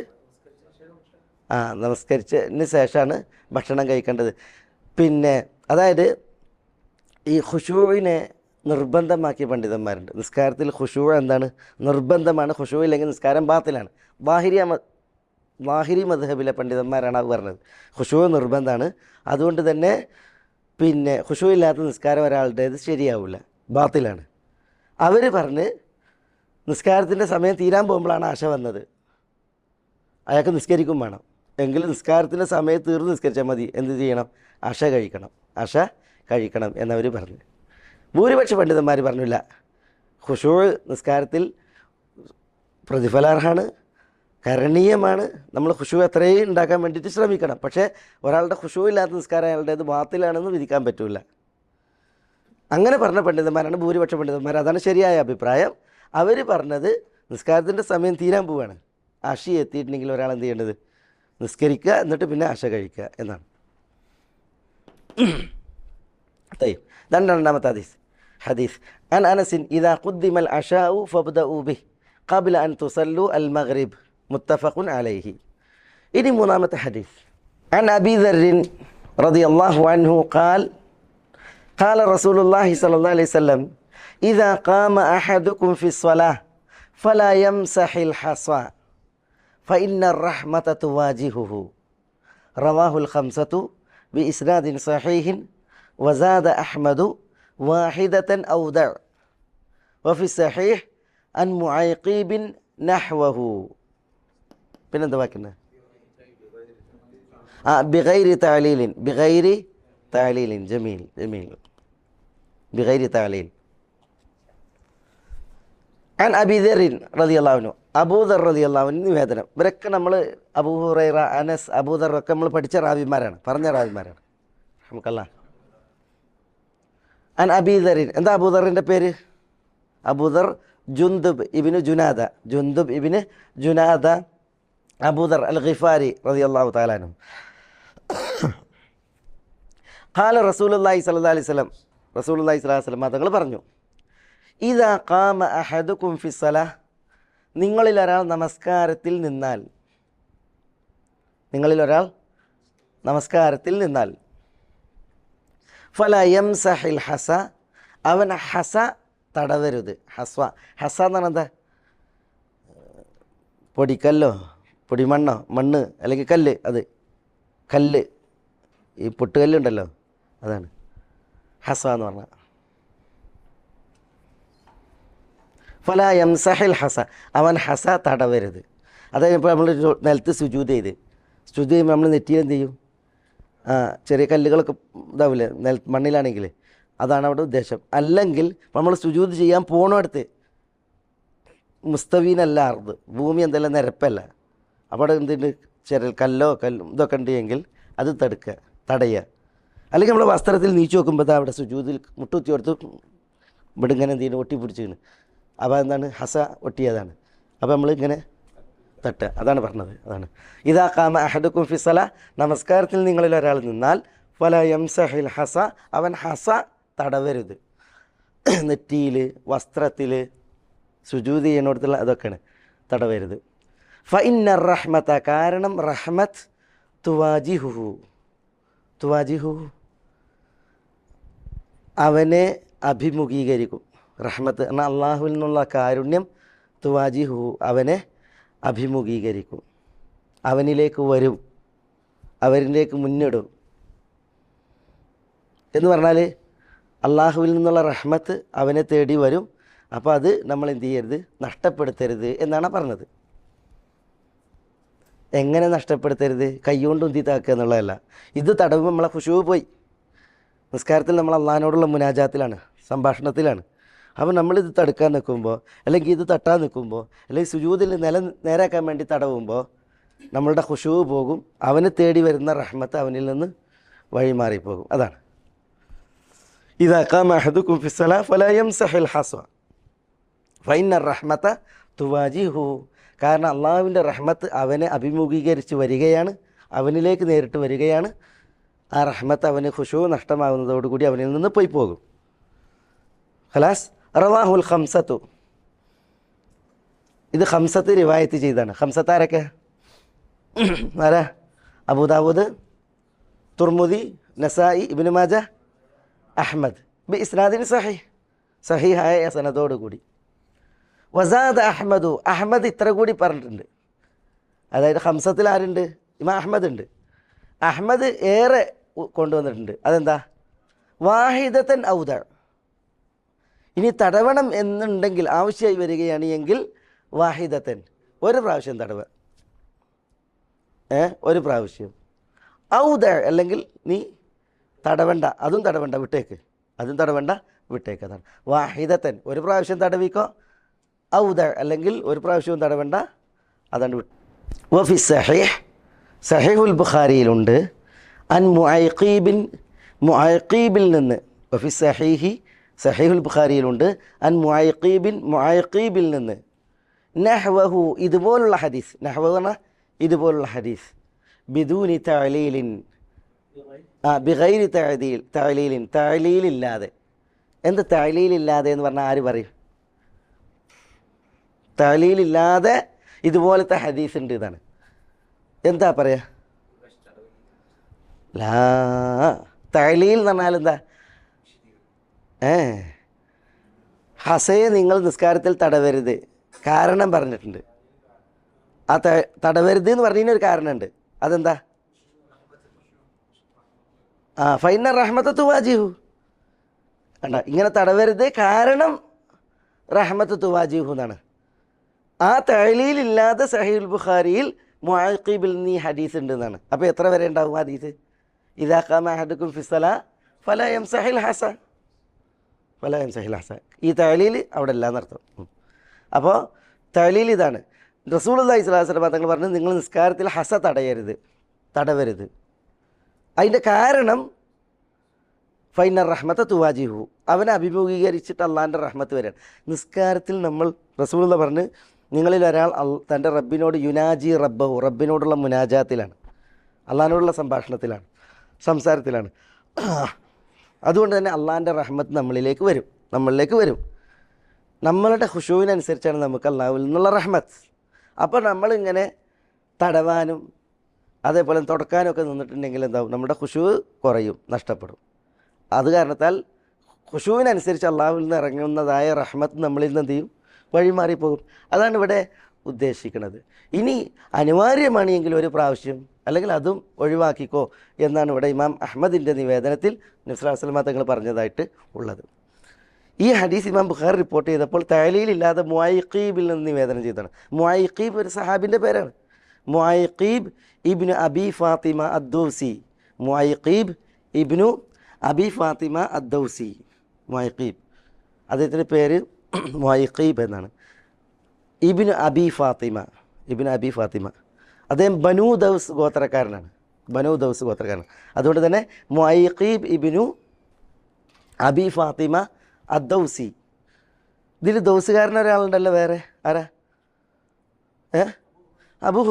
നമസ്കരിച്ചതിന് ശേഷമാണ് ഭക്ഷണം കഴിക്കേണ്ടത്. പിന്നെ അതായത് ഈ ഖുശൂഇനെ നിർബന്ധമാക്കിയ പണ്ഡിതന്മാരുണ്ട്. നിസ്കാരത്തിൽ ഖുശൂ എന്താണ്? നിർബന്ധമാണ്. ഖുശൂ ഇല്ലെങ്കിൽ നിസ്കാരം ബാത്തിലാണ്. ളാഹിരി മദ്ഹബിലെ പണ്ഡിതന്മാരാണ് അത് പറഞ്ഞത്. ഖുശൂ നിർബന്ധമാണ്. അതുകൊണ്ട് തന്നെ പിന്നെ ഖുശൂ ഇല്ലാത്ത നിസ്കാരം ഒരാളുടേത് ശരിയാവില്ല, ബാത്തിലാണ്. അവർ പറഞ്ഞ് നിസ്കാരത്തിൻ്റെ സമയം തീരാൻ പോകുമ്പോഴാണ് ആശ വന്നത്, അയാൾക്ക് നിസ്കരിക്കും വേണം. എങ്കിലും നിസ്കാരത്തിൻ്റെ സമയം തീർന്ന് നിസ്കരിച്ചാൽ മതി. എന്ത് ചെയ്യണം? അശ കഴിക്കണം എന്നവർ പറഞ്ഞു. ഭൂരിപക്ഷ പണ്ഡിതന്മാർ പറഞ്ഞില്ല, ഖുശൂ നിസ്കാരത്തിൽ പ്രതിഫലാർഹമാണ്, കരണീയമാണ്. നമ്മൾ ഖുശൂ എത്രയും ഉണ്ടാക്കാൻ വേണ്ടിയിട്ട് ശ്രമിക്കണം. പക്ഷേ ഒരാളുടെ ഖുശൂ ഇല്ലാത്ത നിസ്കാരം അയാളുടേത് ബാത്തിലാണെന്ന് വിധിക്കാൻ പറ്റില്ല. അങ്ങനെ പറഞ്ഞ പണ്ഡിതന്മാരാണ് ഭൂരിപക്ഷ പണ്ഡിതന്മാർ. അതാണ് ശരിയായ അഭിപ്രായം. അവർ പറഞ്ഞത് നിസ്കാരത്തിൻ്റെ സമയം തീരാൻ പോവുകയാണ്, അഷി എത്തിയിട്ടുണ്ടെങ്കിൽ ഒരാൾ എന്ത് ചെയ്യേണ്ടത്? നിസ്കരിക്കുക, എന്നിട്ട് പിന്നെ അഷ കഴിക്കുക എന്നാണ്. ഇതാണ് രണ്ടാമത്തെ ഹദീസ്. അൻ അനസിൻ ഇദാ ഖുദ്ദിമൽ അശാഉ ഫബ്ദഉ ബിഹി ഖബ്ല അൻ തുസല്ലു അൽ മഗ്രിബ് മുത്തഫഖുൻ അലൈഹി. ഇനി മൂന്നാമത്തെ ഹദീസ്. അൻ അബീ ദർറിൻ റളിയല്ലാഹു അൻഹു ഖാൽ ഖാല റസൂലുള്ളാഹി സ്വല്ലല്ലാഹു അലൈഹി വസല്ലം ഇദാ ഖാമ അഹദുകും ഫി സ്വലാഹ് ഫലാ യംസഹിൽ ഹസ്വ فإن الرحمة تواجهه رواه الخمسة بإسناد صحيح وزاد أحمد واحدة أودع وفي الصحيح عن معيقيب نحوه. പിന്നെന്താ വാക്കിന്? بغير تعليل جميل بغير تعليل. عن أبي ذر رضي الله عنه അബൂദർ റളിയല്ലാഹു അൻഹു നിവേദനം. ഇവരൊക്കെ നമ്മൾ അബൂ ഹുറൈറ, അനസ്, അബൂദർ ഒക്കെ നമ്മൾ പഠിച്ച റാവിമാരാണ്, പറഞ്ഞ റാവിമാരാണ്. നമുക്കല്ലാ അൻ അബീ ദറിൻ. എന്താ അബൂദറിൻ്റെ പേര്? അബൂദർ ജുന്ദുബ് ഇബ്നു ജുനാദ അബൂദർ അൽ ഗിഫാരി റളിയല്ലാഹു തആല അൻഹു. ഖാല റസൂലുള്ളാഹി സ്വല്ലല്ലാഹു അലൈഹി വസല്ലം, റസൂലുള്ളാഹി സ്വല്ലല്ലാഹു അലൈഹി വസല്ലം തങ്ങൾ പറഞ്ഞു, ഇദാ ഖാമ അഹദുകും ഫി സ്വലാഹ്, നിങ്ങളിലൊരാൾ നമസ്കാരത്തിൽ നിന്നാൽ ഫലാ യംസഹിൽ ഹസ, അവൻ ഹസ തടവരുത്. ഹസ എന്ന് പറഞ്ഞാൽ എന്താ? പൊടിക്കല്ലോ, പൊടിമണ്ണോ, മണ്ണ് അല്ലെങ്കിൽ കല്ല്. അത് കല്ല്, ഈ പൊട്ടുകല്ലുണ്ടല്ലോ, അതാണ് ഹസ എന്ന് പറഞ്ഞാൽ. ഫലാ യംസഹിൽ ഹസ, അവൻ ഹസ തടവരുത്. അതായത് ഇപ്പോൾ നമ്മൾ നിലത്ത് സുജൂദ് ചെയ്യുമ്പോൾ നമ്മൾ നെറ്റിയിൽ എന്ത് ചെയ്യും? ചെറിയ കല്ലുകളൊക്കെ ഇതാവില്ലേ മണ്ണിലാണെങ്കിൽ, അതാണ് അവിടെ ഉദ്ദേശം. അല്ലെങ്കിൽ നമ്മൾ സുജൂദ് ചെയ്യാൻ പോണടുത്ത് മുസ്തവീനല്ല അർദ്, ഭൂമി എന്തെല്ലാം നിരപ്പല്ല, അവിടെ എന്തുണ്ട്? ചെറിയ കല്ലോ ഇതൊക്കെ ഉണ്ടെങ്കിൽ അത് തടയുക. അല്ലെങ്കിൽ നമ്മൾ വസ്ത്രത്തിൽ നീച്ചു നോക്കുമ്പോൾ അവിടെ സുജൂദിൽ മുട്ടുത്തി കൊടുത്ത് ഇവിടെ ഇങ്ങനെ എന്ത് ചെയ്യുന്നു? ഒട്ടിപ്പിടിച്ചിരുന്നു. അപ്പോൾ എന്താണ്? ഹസ ഒട്ടിയതാണ്. അപ്പോൾ നമ്മൾ ഇങ്ങനെ തട്ടുക, അതാണ് പറഞ്ഞത്. അതാണ് ഇദാ ഖാമ അഹദുകും ഫി സ്വലാഹ്, നമസ്കാരത്തിൽ നിങ്ങളിൽ ഒരാൾ നിന്നാൽ ഫലാ യംസഹിൽ ഹസ, അവൻ ഹസ തടവരുത്. നെറ്റിയിൽ, വസ്ത്രത്തിൽ, സുജൂദ് ചെയ്യുന്നിടത്തുള്ള അതൊക്കെയാണ് തടവരുത്. ഫഇന്ന റഹ്മത, കാരണം റഹ്മത്ത് തുവാജിഹുഹു, തുവാജിഹു അവനെ അഭിമുഖീകരിക്കും. റഹ്മത്ത് എന്നാൽ അള്ളാഹുവിൽ നിന്നുള്ള കാരുണ്യം തുവാജിഹു അവനെ അഭിമുഖീകരിക്കും, അവനിലേക്ക് വരും, അവരിലേക്ക് മുന്നിടും എന്ന് പറഞ്ഞാൽ അള്ളാഹുവിൽ നിന്നുള്ള റഹ്മത്ത് അവനെ തേടി വരും. അപ്പോൾ അത് നമ്മൾ എന്ത് ചെയ്യരുത്, നഷ്ടപ്പെടുത്തരുത് എന്നാണ് പറഞ്ഞത്. എങ്ങനെ നഷ്ടപ്പെടുത്തരുത്? കൈകൊണ്ട് ഉന്തി താക്കുക എന്നുള്ളതല്ല. ഇത് തടവുമ്പോൾ നമ്മളെ ഖുശൂ പോയി. നിസ്കാരത്തിൽ നമ്മൾ അള്ളാഹിനോടുള്ള മുനാജാത്തിലാണ്, സംഭാഷണത്തിലാണ്. അപ്പോൾ നമ്മളിത് തടുക്കാൻ നിൽക്കുമ്പോൾ, അല്ലെങ്കിൽ ഇത് തട്ടാൻ നിൽക്കുമ്പോൾ, അല്ലെങ്കിൽ സുജൂദിൽ നേരാക്കാൻ വേണ്ടി തടവുമ്പോൾ നമ്മളുടെ ഖുശൂ പോകും. അവന് തേടി വരുന്ന റഹ്മത്ത് അവനിൽ നിന്ന് വഴിമാറിപ്പോകും. അതാണ് ഇദാ ഖാമ അഹദുകും ഫിസ്സലാ ഫലാ യംസഹിൽ ഹസ്വ ഫഇന്ന റഹ്മത തുവാജിഹു. കാരണം അള്ളാഹുവിൻ്റെ റഹ്മത്ത് അവനെ അഭിമുഖീകരിച്ച് വരികയാണ്, അവനിലേക്ക് നേരിട്ട് വരികയാണ്. ആ റഹ്മത്ത് അവന് ഖുശൂ നഷ്ടമാകുന്നതോടുകൂടി അവനിൽ നിന്ന് പോയി പോകും. ഖലാസ്. റവാഹുൽ ഖംസത്തു, ഇത് ഖംസത്ത് റിവായത്ത് ചെയ്താണ്. ഖംസത്ത് ആരൊക്കെ? ആരാ? അബൂദാവൂദ്, തുർമുദി, നസായി, ഇബ്നു മാജ, അഹ്മദ്. ബി ഇസ്നാദിൻ സഹീഹായ സനദോടുകൂടി. വസാദ് അഹ്മദു, അഹ്മദ് ഇത്ര കൂടി പറഞ്ഞിട്ടുണ്ട്. അതായത് ഖംസത്തിൽ ആരുണ്ട്? ഇമാം അഹ്മദ് ഉണ്ട്. അഹ്മദ് ഏറെ കൊണ്ടുവന്നിട്ടുണ്ട്. അതെന്താ? വാഹിദത്തൻ ഔദ. ഇനി തടവണം എന്നുണ്ടെങ്കിൽ, ആവശ്യമായി വരികയാണ് എങ്കിൽ വാഹിദത്തൻ, ഒരു പ്രാവശ്യം തടവുക, ഒരു പ്രാവശ്യം. ഔദ അല്ലെങ്കിൽ നീ തടവണ്ട, അതും തടവണ്ട, വിട്ടേക്ക്, അതും തടവണ്ട, വിട്ടേക്ക്. അതാണ് വാഹിദത്തൻ, ഒരു പ്രാവശ്യം തടവിക്കോ. ഔദ അല്ലെങ്കിൽ ഒരു പ്രാവശ്യവും തടവണ്ട, അതാണ് വിട്ടു. വഫി സഹീഹ്, സഹീഹുൽ ബുഖാരിയിലുണ്ട്, അൻ മുഅയ്ഖീബിൻ, മുഅയ്ഖീബിൽ നിന്ന്. വഫി സഹീഹി, സഹീഹുൽ ബുഖാരിയിലുണ്ട്, അൻ മുഅയ്ഖീബിൻ, മുഅയ്ഖീബിൽ നിന്ന്. നഹ്വഹു, ഇതുപോലുള്ള ഹദീസ്. നഹ്വഹു പറഞ്ഞാൽ ഇതുപോലുള്ള ഹദീസ്. ബിദൂനി തഅലീലിൻ, ബിഗൈരി തഅലീലിൻ, തഅലീലില്ലാതെ. എന്ത് തഅലീലില്ലാതെ എന്ന് പറഞ്ഞാൽ ആര് പറയും? തഅലീലില്ലാതെ ഇതുപോലത്തെ ഹദീസ് ഉണ്ട്, ഇതാണ്. എന്താ പറയുക? ലാ, തഅലീൽ എന്ന് പറഞ്ഞാൽ എന്താ? ഹസയെ നിങ്ങൾ നിസ്കാരത്തിൽ തടവരുത്, കാരണം പറഞ്ഞിട്ടുണ്ട്. ആ തടവരുത് എന്ന് പറഞ്ഞതിനൊരു കാരണമുണ്ട്. അതെന്താ? ഫൈന റഹ്മത്ത് തുവാജിഹു. കണ്ട, ഇങ്ങനെ തടവരുത്, കാരണം റഹ്മത്ത് തുവാജിഹു എന്നാണ്. ആ തഅലീലില്ലാതെ സഹീഹുൽ ബുഖാരിയിൽ മുഅയ്ഖീബിൽ നിന്ന് ഈ ഹദീസ് ഉണ്ട് എന്നാണ്. അപ്പോൾ എത്ര വരെ ഉണ്ടാവും ഹദീസ്? ഇദാ ഖാമ അഹദുകും ഫിസ്സലാ ഫലാ യംസഹിൽ ഹസ, ഫലാ യംസഹിൽ ഹസ. ഈ തഅലീൽ അവിടെ ഇല്ല എന്നർത്ഥം. അപ്പോൾ തഅലീൽ ഇതാണ്. റസൂലുള്ളാഹി സ്വല്ലല്ലാഹു അലൈഹി വസല്ലം തങ്ങൾ പറഞ്ഞു, നിങ്ങൾ നിസ്കാരത്തിൽ ഹസ തടവരുത്. അതിൻ്റെ കാരണം ഫൈന റഹ്മത്ത് തുവാജിഹു, അവനെ അഭിമുഖീകരിച്ചിട്ട് അള്ളാഹിൻ്റെ റഹ്മത്ത് വരികയാണ്. നിസ്കാരത്തിൽ നമ്മൾ, റസൂലുള്ളാഹി പറഞ്ഞ്, നിങ്ങളിൽ ഒരാൾ തൻ്റെ റബ്ബിനോട് യുനാജി റബ്ബഹു, റബ്ബിനോടുള്ള മുനാജാത്തിലാണ്, അള്ളാഹിനോടുള്ള സംഭാഷണത്തിലാണ്, സംസാരത്തിലാണ്. അതുകൊണ്ട് തന്നെ അള്ളാഹിൻ്റെ റഹ്മത്ത് നമ്മളിലേക്ക് വരും. നമ്മളുടെ ഖുശൂവിനനുസരിച്ചാണ് നമുക്ക് അള്ളാഹുവിൽ നിന്നുള്ള റഹ്മത്ത്. അപ്പോൾ നമ്മളിങ്ങനെ തടവാനും അതേപോലെ തുടക്കാനും ഒക്കെ നിന്നിട്ടുണ്ടെങ്കിൽ എന്താവും? നമ്മുടെ ഖുശൂ കുറയും, നഷ്ടപ്പെടും. അത് കാരണത്താൽ ഖുശൂവിനനുസരിച്ച് അള്ളാഹുവിൽ നിന്ന് ഇറങ്ങുന്നതായ റഹ്മത്ത് നമ്മളിൽ നിന്ന് എന്ത് ചെയ്യും? വഴിമാറിപ്പോകും. അതാണ് ഇവിടെ ഉദ്ദേശിക്കുന്നത്. ഇനി അനിവാര്യമാണെങ്കിൽ ഒരു പ്രാവശ്യം, അല്ലെങ്കിൽ അതും ഒഴിവാക്കിക്കോ എന്നാണ് ഇവിടെ ഇമാം അഹ്മദിൻ്റെ നിവേദനത്തിൽ നബി സല്ലല്ലാഹു അലൈഹി വസല്ലം തങ്ങൾ പറഞ്ഞതായിട്ട് ഉള്ളത്. ഈ ഹദീസ് ഇമാം ബുഖാരി റിപ്പോർട്ട് ചെയ്തപ്പോൾ തഅലീലില്ലാതെ മുഅയ്ഖീബിൽ നിന്ന് നിവേദനം ചെയ്തതാണ്. മുഅയ്ഖീബ് ഒരു സഹാബിൻ്റെ പേരാണ്. മുഅയ്ഖീബ് ഇബ്നു അബി ഫാത്തിമ അദ്ദൗസി. മുഅയ്ഖീബ് ഇബ്നു അബി ഫാത്തിമ അദ്ദൗസി. മുഅയ്ഖീബ്, അദ്ദേഹത്തിൻ്റെ പേര് മുഅയ്ഖീബ് എന്നാണ്. ഇബ്നു അബി ഫാത്തിമ, അദ്ദേഹം ബനൂ ദൗസ് ഗോത്രക്കാരനാണ്. അതുകൊണ്ട് തന്നെ മുഅയ്ഖീബ് ഇബ്നു അബി ഫാത്തിമ അദ്ദൗസി. ഇതിൽ ദൗസുകാരനൊരാളുണ്ടല്ലോ വേറെ, ആരാ? അബൂ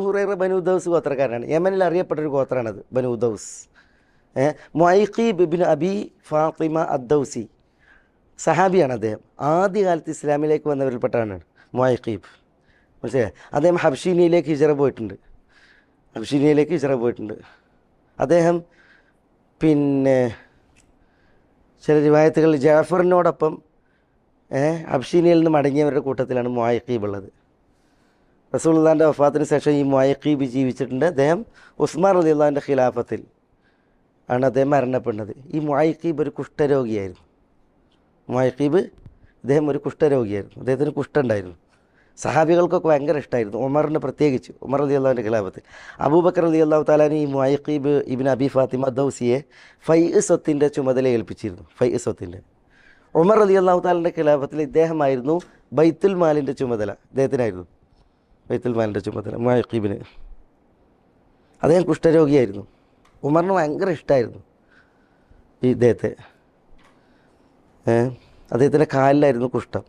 ഹുറൈറ ബനൂ ദൗസ് ഗോത്രക്കാരനാണ്. യമനിൽ അറിയപ്പെട്ടൊരു ഗോത്രമാണത്, ബനൂ ദൗസ്. മുഅയ്ഖീബ് ഇബ്നു അബി ഫാത്തിമ അദ്ദൗസി സഹാബിയാണ്. അദ്ദേഹം ആദ്യകാലത്ത് ഇസ്ലാമിലേക്ക് വന്നവരിൽപ്പെട്ടാണ് മുഅയ്ഖീബ്. മനസ്സിലായി? അദ്ദേഹം ഹബ്ശീനിയയിലേക്ക് ഹിജറ പോയിട്ടുണ്ട്. അദ്ദേഹം പിന്നെ ചില റിവായത്തുകളിൽ ജാഫറിനോടൊപ്പം അബ്ഷീനിയയിൽ നിന്ന് മടങ്ങിയവരുടെ കൂട്ടത്തിലാണ് മുഅയ്ഖീബ് ഉള്ളത്. റസൂലുള്ളാഹിൻ്റെ വഫാത്തിന് ശേഷം ഈ മുഅയ്ഖീബ് ജീവിച്ചിട്ടുണ്ട്. അദ്ദേഹം ഉസ്മാൻ റളിയല്ലാഹുവിൻ്റെ ഖിലാഫത്തിൽ ആണ് അദ്ദേഹം മരണപ്പെടുന്നത്. ഈ മുഅയ്ഖീബ് ഒരു കുഷ്ഠരോഗിയായിരുന്നു. മുഅയ്ഖീബ് അദ്ദേഹം ഒരു കുഷ്ഠരോഗിയായിരുന്നു. അദ്ദേഹത്തിന് കുഷ്ഠമുണ്ടായിരുന്നു. സഹാബികൾക്കൊക്കെ ഭയങ്കര ഇഷ്ടമായിരുന്നു, ഉമറിന് പ്രത്യേകിച്ച്. ഉമർ റളിയല്ലാഹുവിൻ്റെ ഖിലാഫത്തിൽ അബൂബക്കർ റളിയല്ലാഹു തആലാന് ഈ മുഅയ്ഖീബ് ഇബ്നു അബി ഫാത്തിമ ദൗസിയെ സ്വത്തിൻ്റെ ചുമതല ഏൽപ്പിച്ചിരുന്നു. സ്വത്തിൻ്റെ ഉമർ റളിയല്ലാഹു തആലയുടെ ഖിലാഫത്തിൽ ഇദ്ദേഹമായിരുന്നു ബൈത്തുൽ മാലിൻ്റെ ചുമതല. ഇദ്ദേഹത്തിനായിരുന്നു ബൈത്തുൽ മാലിൻ്റെ ചുമതല മുഅയ്ഖീബിന്. അദ്ദേഹം കുഷ്ഠരോഗിയായിരുന്നു. ഉമറിന് ഭയങ്കര ഇഷ്ടമായിരുന്നു ഈ ഇദ്ദേഹത്തെ. അദ്ദേഹത്തിൻ്റെ കാലിലായിരുന്നു കുഷ്ഠം.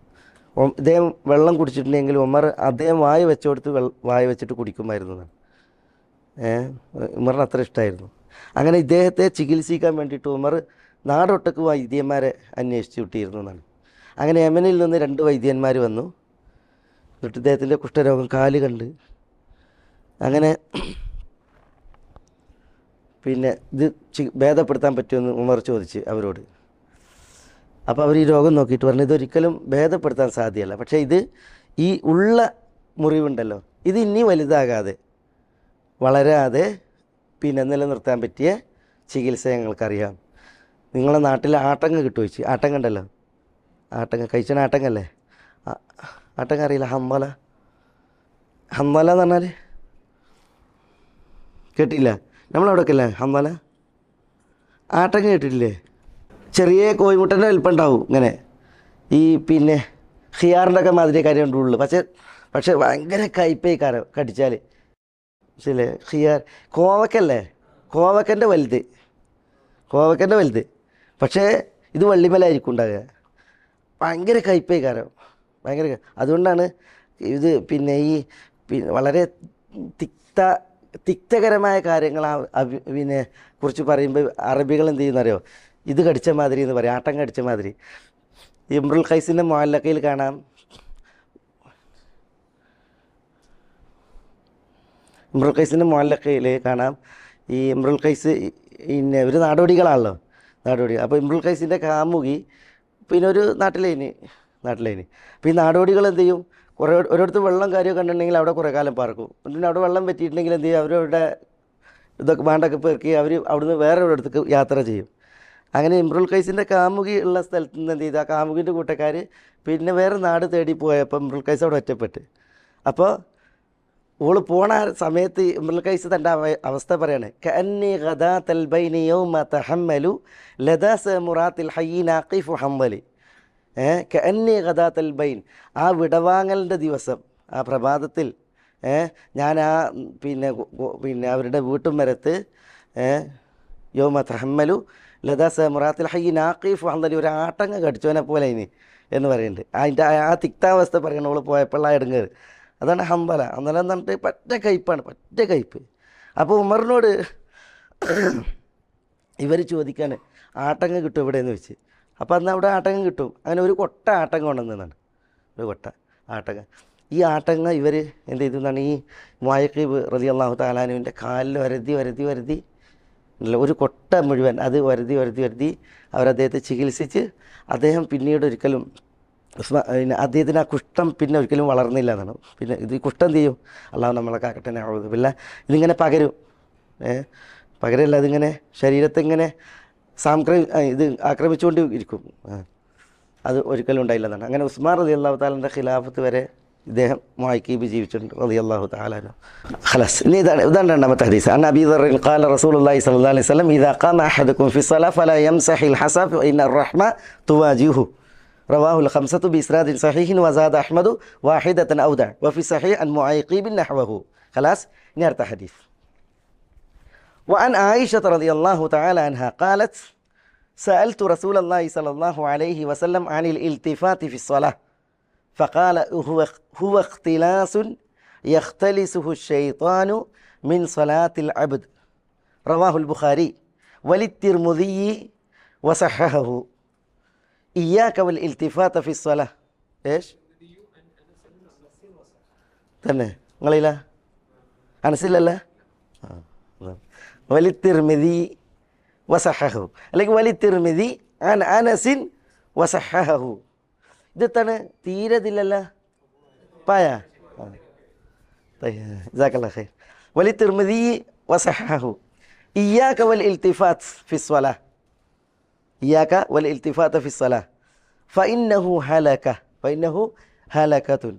ഇദ്ദേഹം വെള്ളം കുടിച്ചിട്ടുണ്ടെങ്കിൽ ഉമർ അദ്ദേഹം വായ വെച്ചുകൊടുത്ത് വായ വെച്ചിട്ട് കുടിക്കുമായിരുന്നു. ഉമറിന് അത്ര ഇഷ്ടമായിരുന്നു. അങ്ങനെ ഇദ്ദേഹത്തെ ചികിത്സിക്കാൻ വേണ്ടിയിട്ട് ഉമർ നാടൊട്ടക്ക് വൈദ്യന്മാരെ അന്വേഷിച്ച് വിട്ടിരുന്നു എന്നാണ്. അങ്ങനെ യമനിൽ നിന്ന് 2 വൈദ്യന്മാർ വന്നു. എന്നിട്ട് ഇദ്ദേഹത്തിൻ്റെ കുഷ്ഠരോഗം കാല് കണ്ട് അങ്ങനെ പിന്നെ ഇത് ഭേദപ്പെടുത്താൻ പറ്റുമെന്ന് ഉമർ ചോദിച്ച് അവരോട്. അപ്പോൾ അവർ ഈ രോഗം നോക്കിയിട്ട് പറഞ്ഞു, ഇതൊരിക്കലും ഭേദപ്പെടുത്താൻ സാധ്യമല്ല. പക്ഷേ ഇത് ഈ ഉള്ള മുറിവുണ്ടല്ലോ, ഇത് ഇനി വലുതാകാതെ വളരാതെ പിന്നെ നിലനിർത്താൻ പറ്റിയ ചികിത്സ ഞങ്ങൾക്കറിയാം. നിങ്ങളെ നാട്ടിൽ ആട്ടങ്ങ കിട്ടുമോ ചോദിച്ചു. ആട്ടങ്ങ ഉണ്ടല്ലോ, ആട്ടങ്ങ കഴിച്ചണ ആട്ടങ്ങല്ലേ. ആട്ടങ്ങ അറിയില്ല? ഹമ്മല എന്ന് പറഞ്ഞാൽ കേട്ടില്ല? നമ്മളവിടെയൊക്കെ അല്ലേ ഹമ്മല? ആട്ടങ്ങ കേട്ടിട്ടില്ലേ? ചെറിയ കോഴിമുട്ടൻ്റെ വലിപ്പം ഉണ്ടാവും ഇങ്ങനെ, ഈ പിന്നെ ഖിയാറിൻ്റെ ഒക്കെ മാതിരി കാര്യം ഉള്ളൂ. പക്ഷേ ഭയങ്കര കയ്പേ കാരം കടിച്ചാൽ. ശരിയല്ലേ? ഖിയാർ കോവക്കല്ലേ, കോവക്കൻ്റെ വലുത്. പക്ഷേ ഇത് വള്ളിമലായിരിക്കും ഉണ്ടാകുക. ഭയങ്കര കയ്പേ കാരം, ഭയങ്കര. അതുകൊണ്ടാണ് ഇത് പിന്നെ ഈ വളരെ തിക്തകരമായ കാര്യങ്ങൾ പിന്നെ കുറിച്ച് പറയുമ്പോൾ അറബികൾ എന്ത് ചെയ്യുന്നറിയോ, ഇത് കടിച്ച മാതിരി എന്ന് പറയും, ആട്ടം കടിച്ച മാതിരി. ഇംറുൽ ഖൈസിൻ്റെ മുഅല്ലഖയിൽ കാണാം, ഇംറുൽ ഖൈസിൻ്റെ മുഅല്ലഖയിൽ കാണാം ഈ ഇംറുൽ ഖൈസ് പിന്നെ ഒരു നാടോടികളാണല്ലോ, നാടോടി. അപ്പോൾ ഇംറുൽ ഖൈസിൻ്റെ കാമുകി പിന്നെ ഒരു നാട്ടിലേന്. അപ്പോൾ ഈ നാടോടികൾ എന്ത് ചെയ്യും, ഒരിടത്ത് വെള്ളം കാര്യമൊക്കെ കണ്ടിട്ടുണ്ടെങ്കിൽ അവിടെ കുറേ കാലം പാർക്കും. പിന്നെ അവിടെ വെള്ളം പറ്റിയിട്ടുണ്ടെങ്കിൽ എന്ത് ചെയ്യും, അവരവരുടെ ഇതൊക്കെ ബാണ്ടൊക്കെ പെറുക്കി അവർ അവിടുന്ന് വേറെ ഒരിടത്തേക്ക് യാത്ര ചെയ്യും. അങ്ങനെ ഇംറുൽ ഖൈസിൻ്റെ കാമുകി ഉള്ള സ്ഥലത്ത് നിന്ന് എന്ത് ചെയ്തു, ആ കാമുകിൻ്റെ കൂട്ടക്കാർ പിന്നെ വേറെ നാട് തേടി പോയപ്പോൾ ഇംറുൽ ഖൈസ് അവിടെ ഒറ്റപ്പെട്ട്. അപ്പോൾ ഓള് പോണ സമയത്ത് ഇംറുൽ ഖൈസ് തൻ്റെ അവസ്ഥ പറയാണ്, കഅന്നി ഗദാതൽ ബൈനി യൗമ തഹമ്മലു ലദാസ മുറാത്തിൽ ഹയ്യിൻ ആഖിഫു ഹമ്മലി. കഅന്നി ഗദാതൽ ബൈൻ, ആ വിടവാങ്ങലിൻ്റെ ദിവസം, ആ പ്രഭാതത്തിൽ ഞാൻ ആ പിന്നെ അവരുടെ വീട്ടുമരത്ത് യൗമ തഹമ്മലു ലദാസ മുറാത്തിൽ ഹയ്യിൻ ആഖിഫു ഹമ്മലി, ഒരു ആട്ടങ്ങ കടിച്ചവനെ പോലെ ഇനി എന്ന് പറയുന്നുണ്ട്. അതിൻ്റെ ആ തിക്താവസ്ഥ പറയണം ഓള് പോയപ്പോൾ ആ ഇടങ്ങേറ്. അതാണ് ഹംബല. അന്നല എന്ന് പറഞ്ഞിട്ട് പറ്റ കയ്പ്. അപ്പോൾ ഉമറിനോട് ഇവർ ചോദിക്കാണ്, ആട്ടങ്ങ കിട്ടും എവിടെയെന്ന് വെച്ച്. അപ്പോൾ അന്ന് അവിടെ ആട്ടങ്ങ കിട്ടും. അങ്ങനെ ഒരു കൊട്ട ആട്ടങ്ങ കൊണ്ടുവന്നതാണ്, ഒരു കൊട്ട ആട്ടങ്ങ. ഈ ആട്ടങ്ങ ഇവർ എന്ത് ചെയ്തു എന്നാണ്, ഈ മുഅയ്ഖീബ് റളിയല്ലാഹു തആല അൻഹുവിൻ്റെ കാലിൽ വരതി ഒരു കൊട്ട മുഴുവൻ അത് വരതി അവരദ്ദേഹത്തെ ചികിത്സിച്ച് അദ്ദേഹം പിന്നീട് ഒരിക്കലും പിന്നെ അദ്ദേഹത്തിന് ആ കുഷ്ഠം പിന്നെ ഒരിക്കലും വളർന്നില്ല എന്നാണ്. പിന്നെ ഇത് കുഷ്ഠം എന്ത് ചെയ്യും, അള്ളാഹു നമ്മളെ കാക്കട്ടെ, പിന്നെ ഇതിങ്ങനെ പകരല്ല, അതിങ്ങനെ ശരീരത്തെ ഇങ്ങനെ ഇത് ആക്രമിച്ചുകൊണ്ട് ഇരിക്കും. അത് ഒരിക്കലും ഉണ്ടായില്ല എന്നാണ്. അങ്ങനെ ഉസ്മാൻ റളിയല്ലാഹു തആലയുടെ ഖിലാഫത്ത് വരെ ഇദ്ദേഹം മുഅയ്ഖീബ് ജീവിച്ചിട്ടുണ്ട് റളിയല്ലാഹു തആല അൻഹു. ഖലാസ്. ഇനി ഇതാണ് രണ്ടാമത്തെ ഹദീസ്. അൻ അബീ ദർറിൻ ഖാല റസൂലുള്ളാഹി സ്വല്ലല്ലാഹു അലൈഹി വസല്ലം ഇദാ ഖാമ അഹദുക്കും ഫി സ്വലാത്തി ഫലാ യംസഹിൽ ഹസബ ഇന്ന റഹ്മ തുവാജിഹു. റവാഹുൽ ഖംസത്തു ബിസ്നാദിൻ സഹീഹിൻ വസാദ അഹ്മദു വാഹിദതൻ ഔദഅ വഫി സഹീഹ് അൻ മുഅയ്ഖീബിൻ നഹ്വഹു. ഖലാസ്. ഇനി അടുത്ത ഹദീസ്. وعن عائشة رضي الله تعالى عنها قالت سألت رسول الله صلى الله عليه وسلم عن الالتفات في الصلاة فقال هو اختلاس يختلسه الشيطان من صلاة العبد. رواه البخاري وللترمذي وصححه. إياك والالتفات في الصلاة. إيش؟ تمام. وللترمذي വസഹഹു, അല്ലെങ്കിൽ വലി തിർമിദി അൻ അനസിൻ വസഹഹു. ഇതെത്താണ് തീരതില്ലല്ലോ പായ. ജസാക്കല്ലാഹു ഖൈർ. വലി തിർമിദി വസഹഹു. ഇയ്യാക വൽ ഇൽതിഫാത്ത് ഫിസ്സലാ, ഇയ്യാക വൽ ഇൽതിഫാത്ത് ഫിസ്സലാ ഫഇന്നഹു ഹലക, ഫഇന്നഹു ഹലകത്തുൻ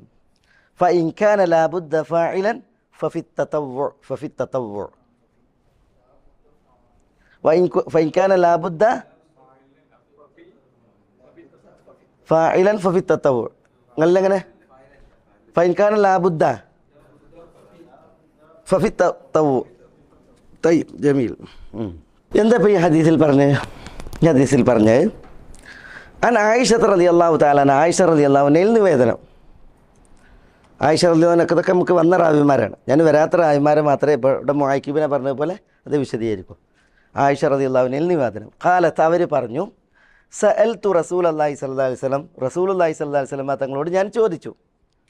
ഫഇൻ കാന ലാ ബുദ്ദ ഫാഇലൻ ഫഫി തതവ്വു, ഫഫി തതവ്വു ഫഇൻ കാന ലാ ബുദ്ദ ഫാഇലൻ ഫഫി തതവ്വു. നിങ്ങളെങ്ങനെ ഫഇൻ കാന ലാ ബുദ്ദ ഫഫി തതവ്വു. തയ്യിബ്, ജമീൽ. എന്താ ഇപ്പോൾ ഈ ഹദീസിൽ പറഞ്ഞത്? ഈ ഹദീസിൽ പറഞ്ഞത് അൻ ആയിഷ റളിയല്ലാഹു തആല അൻഹ, ആയിഷ റളിയല്ലാഹു അൻഹയിൽ നിവേദനം. ആയിഷ റളിയല്ലാഹു അൻഹ ഇതൊക്കെ നമുക്ക് വന്ന റാവിമാരാണ്. ഞാൻ വരാത്ത റാവിമാരെ മാത്രമേ ഇപ്പോൾ ഇവിടെ മുഅയ്ക്കിബിനെ പറഞ്ഞതുപോലെ അത് വിശദീകരിക്കും. ആയിഷ റളിയല്ലാഹു അൻഹയിൽ നിവേദനം. ഖാലത്ത്, അവർ പറഞ്ഞു, സഅൽതു റസൂലല്ലാഹി സ്വല്ലല്ലാഹു അലൈഹി വസല്ലം, റസൂലുള്ളാഹി സ്വല്ലല്ലാഹു അലൈഹി വസല്ലം തങ്ങളോട് ഞാൻ ചോദിച്ചു.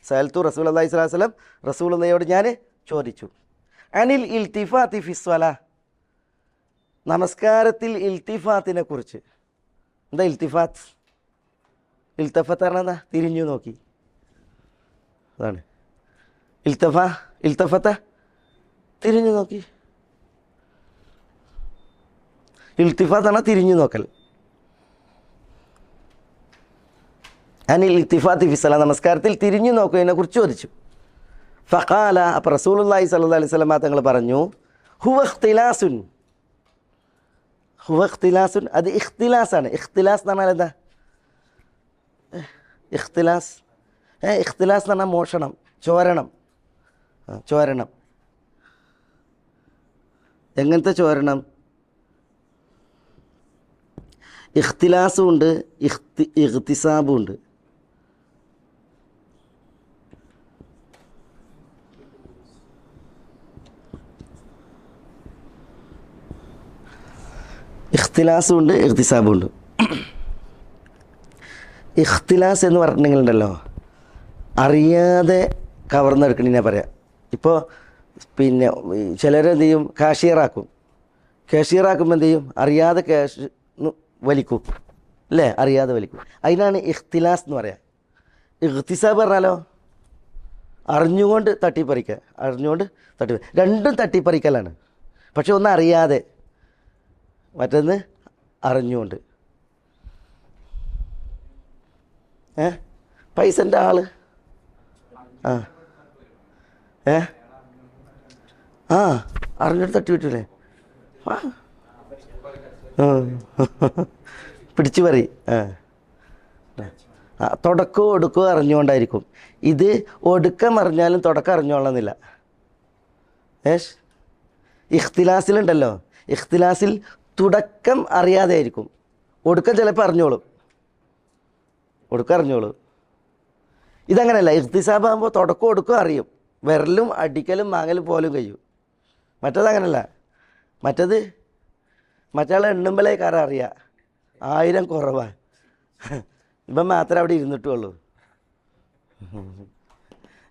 സഅൽതു റസൂലല്ലാഹി സ്വല്ലല്ലാഹു അലൈഹി വസല്ലം, റസൂലുള്ളാഹിയോട് ഞാൻ ചോദിച്ചു. അനിൽ ഇൽത്തിഫാത്തി ഫിസ്വലാ, നമസ്കാരത്തിൽ ഇൽത്തിഫാത്തിനെ കുറിച്ച്. എന്താ ഇൽത്തിഫാത്ത്? ഇൽത്തഫത്ത് പറഞ്ഞാൽ എന്താ? തിരിഞ്ഞു നോക്കി, അതാണ് ഇൽത്തഫത്ത, തിരിഞ്ഞു നോക്കി. ഇൽത്തിഫാത്ത് ആണ് തിരിഞ്ഞു നോക്കൽ. അനിൽ ഇൽത്തിഫാത്തി ഫിസ്സലാ, നമസ്കാരത്തിൽ തിരിഞ്ഞു നോക്കുന്നതിനെ കുറിച്ച് ചോദിച്ചു. ഫഖാല, അപ്പോൾ റസൂലുള്ളാഹി സ്വല്ലല്ലാഹു അലൈഹി വസല്ലം തങ്ങൾ പറഞ്ഞു, ഹുവ ഇഖ്തിലാസുൻ, ഹുവ ഇഖ്തിലാസുൻ, അത് ഇഖ്തിലാസാണ്. ഇഖ്തിലാസ് എന്ന് പറഞ്ഞാൽ എന്താ? ഇഖ്തിലാസ്, ഇഖ്തിലാസ് എന്ന് പറഞ്ഞാൽ മോഷണം, ചോരണം. ചോരണം എങ്ങനത്തെ ചോരണം? ഇഖ്തിലാസും ഉണ്ട്, ഇഖ്തിസാബും ഉണ്ട്. ഇഖ്തിലാസും ഉണ്ട്, ഇഖ്തിസാബും ഉണ്ട്. ഇഖ്തിലാസ് എന്ന് പറഞ്ഞിട്ടുണ്ടെങ്കിലുണ്ടല്ലോ, അറിയാതെ കവർന്നെടുക്കണേ പറയാം. ഇപ്പോൾ പിന്നെ ചിലരെന്ത് ചെയ്യും, കാഷ്യറാക്കും. കാഷ്യറാക്കുമ്പോൾ എന്ത് ചെയ്യും, അറിയാതെ ക്യാഷ് വലിക്കും, അല്ലേ? അറിയാതെ വലിക്കും. അതിനാണ് ഇഖ്തിലാസ് എന്ന് പറയാം. ഇഖ്തിസാബ് പറഞ്ഞാലോ, അറിഞ്ഞുകൊണ്ട് തട്ടിപ്പറിക്കുക, അറിഞ്ഞുകൊണ്ട് രണ്ടും തട്ടിപ്പറിക്കലാണ്. പക്ഷെ ഒന്ന് അറിയാതെ, മറ്റൊന്ന് അറിഞ്ഞുകൊണ്ട്. പൈസൻ്റെ ആള് അറിഞ്ഞിട്ട് തട്ടി വിട്ടില്ലേ? പിടിച്ചു പറി. തുടക്കവും ഒടുക്കവും അറിഞ്ഞുകൊണ്ടായിരിക്കും. ഇത് ഒടുക്കം അറിഞ്ഞാലും തുടക്കം അറിഞ്ഞോളന്നില്ല. ഇഖ്തിലാസിലുണ്ടല്ലോ, ഇഖ്തിലാസിൽ തുടക്കം അറിയാതെ ആയിരിക്കും, ഒടുക്കം ചിലപ്പോൾ അറിഞ്ഞോളും, ഒടുക്കം അറിഞ്ഞോളും. ഇതങ്ങനെയല്ല. ഇഖ്തിസാബാകുമ്പോൾ തുടക്കം ഒടുക്കം അറിയും, വിരലും അടിക്കലും മാങ്ങലും പോലും കഴിയും. മറ്റേതങ്ങനല്ല. മറ്റേ എണ്ണുമ്പോഴേക്കാരം അറിയാം 1000 കുറവാണ്, ഇപ്പം മാത്രമേ അവിടെ ഇരുന്നിട്ടുള്ളൂ.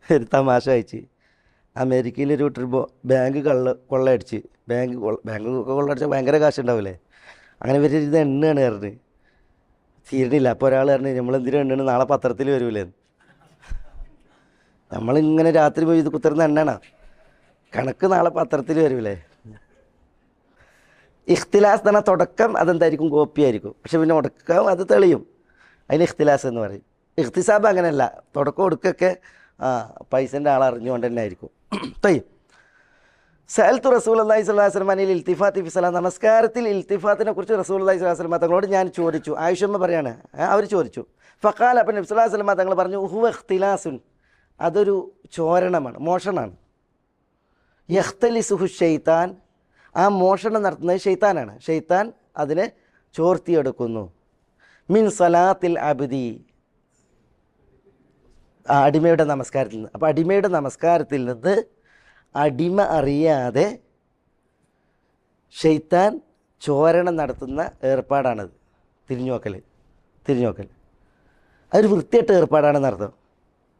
ഒരു തമാശ അയച്ച്, അമേരിക്കയിലൊരു ട്രിപ്പ് ബാങ്ക് കൊള്ളയടിച്ച്, ബാങ്ക് കൊള്ളയടിച്ചാൽ ഭയങ്കര കാശുണ്ടാവില്ലേ? അങ്ങനെ ഇവർ ഇത് എണ്ണയാണ് പറഞ്ഞ് തീരണില്ല. അപ്പോൾ ഒരാൾ പറഞ്ഞ്, നമ്മളെന്തിനും എണ്ണണ്, നാളെ പത്രത്തിൽ വരൂലേ? നമ്മളിങ്ങനെ രാത്രി പോയി ഇത് കുത്തിർന്ന എണ്ണാണ്, കണക്ക് നാളെ പത്രത്തിൽ വരൂലേ? ഇഖ്തിലാസ് എന്ന് പറഞ്ഞാൽ തുടക്കം അതെന്തായിരിക്കും, കോപ്പിയായിരിക്കും. പക്ഷെ പിന്നെ ഒടുക്കം അത് തെളിയും, അതിന് ഇഖ്തിലാസ് എന്ന് പറയും. ഇഖ്തിസാബ് അങ്ങനെയല്ല, തുടക്കം ഒടുക്കൊക്കെ പൈസൻ്റെ ആളറിഞ്ഞുകൊണ്ട് തന്നെ ആയിരിക്കും. സഅൽതു റസൂലുള്ളാഹി സ്വല്ലല്ലാഹു അലൈഹി വസല്ലം അനിൽ ഇൽത്തിഫാത്തി ഫിസ്സലാ, നമസ്കാരത്തിൽ ഇൽത്തിഫാത്തിനെ കുറിച്ച് റസൂലുള്ളാഹി സ്വല്ലല്ലാഹു അലൈഹി വസല്ലം തങ്ങളോട് ഞാൻ ചോദിച്ചു. ആയിഷമ്മ പറയാണ്, അവർ ചോദിച്ചു. ഫഖാല, അപ്പം നബി സ്വല്ലല്ലാഹു അലൈഹി വസല്ലം തങ്ങൾ പറഞ്ഞു, ഹുവ ഇഖ്തിലാസുൻ, അതൊരു ചോരണമാണ്, മോഷണമാണ്. യഖ്തലിസുഹു ശൈത്താൻ, ആ മോഷണം നടത്തുന്നത് ഷെയ്ത്താനാണ്. ഷെയ്ത്താൻ അതിനെ ചോർത്തിയെടുക്കുന്നു. മിൻ സലാത്തിൽ അബ്ദി, അടിമയുടെ നമസ്കാരത്തിൽ നിന്ന്. അപ്പോൾ അടിമയുടെ നമസ്കാരത്തിൽ നിന്ന് അടിമ അറിയാതെ ഷെയ്ത്താൻ ചോരണം നടത്തുന്ന ഏർപ്പാടാണത്. തിരിഞ്ഞുനോക്കൽ അതൊരു വൃത്തിയായിട്ട് ഏർപ്പാടാണെന്ന് അർത്ഥം.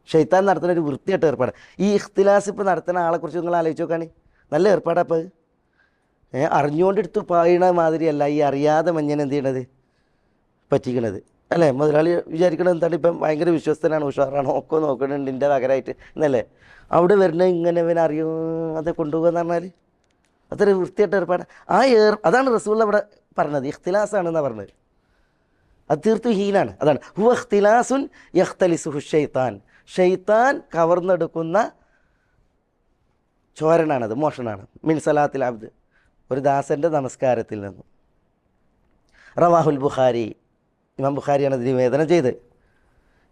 ഷെയ്ത്താൻ നടത്തുന്ന ഒരു വൃത്തിയായിട്ട് ഏർപ്പാട്. ഈ ഇഖ്തിലാസ് ഇപ്പോൾ നടത്തുന്ന ആളെക്കുറിച്ച് നിങ്ങൾ ആലോചിച്ച് നോക്കുകയാണ്, നല്ല ഏർപ്പാടാണ് അപ്പോൾ അത്. അറിഞ്ഞുകൊണ്ടെടുത്ത് പായണ മാതിരിയല്ല ഈ അറിയാതെ മഞ്ഞൻ എന്ത് ചെയ്യണത് പറ്റിക്കണത് അല്ലേ. മുതലാളി വിചാരിക്കണത് എന്താണ്, ഇപ്പം ഭയങ്കര വിശ്വസ്തനാണ്, ഉഷാറാണ്, ഒക്കെ നോക്കണുണ്ട് എൻ്റെ പകരമായിട്ട് എന്നല്ലേ. അവിടെ വരുന്ന ഇങ്ങനെ ഇവനെ അറിയാതെ കൊണ്ടുപോകുക എന്ന് പറഞ്ഞാൽ അത്ര വൃത്തിയായിട്ട് ഏർപ്പാട്. അതാണ് റസൂൽ അവിടെ പറഞ്ഞത്, ഇഖ്തിലാസാണെന്നാണ് പറഞ്ഞത്. അത് തീർത്തും ഹീനാണ്. അതാണ് ഹുവ ഇഖ്തിലാസുൻ യഖ്തലിസുഹു ഷൈത്താൻ. ഷൈത്താൻ കവർന്നെടുക്കുന്ന ചോരനാണത്, മോഷണാണ്. മിൻ സലാത്തിൽ അബ്ദ്, ഒരു ദാസൻ്റെ നമസ്കാരത്തിൽ നിന്നും. റവാഹുൽ ബുഖാരി, ഇമാം ബുഖാരിയാണ് ഇത് നിവേദനം ചെയ്ത്.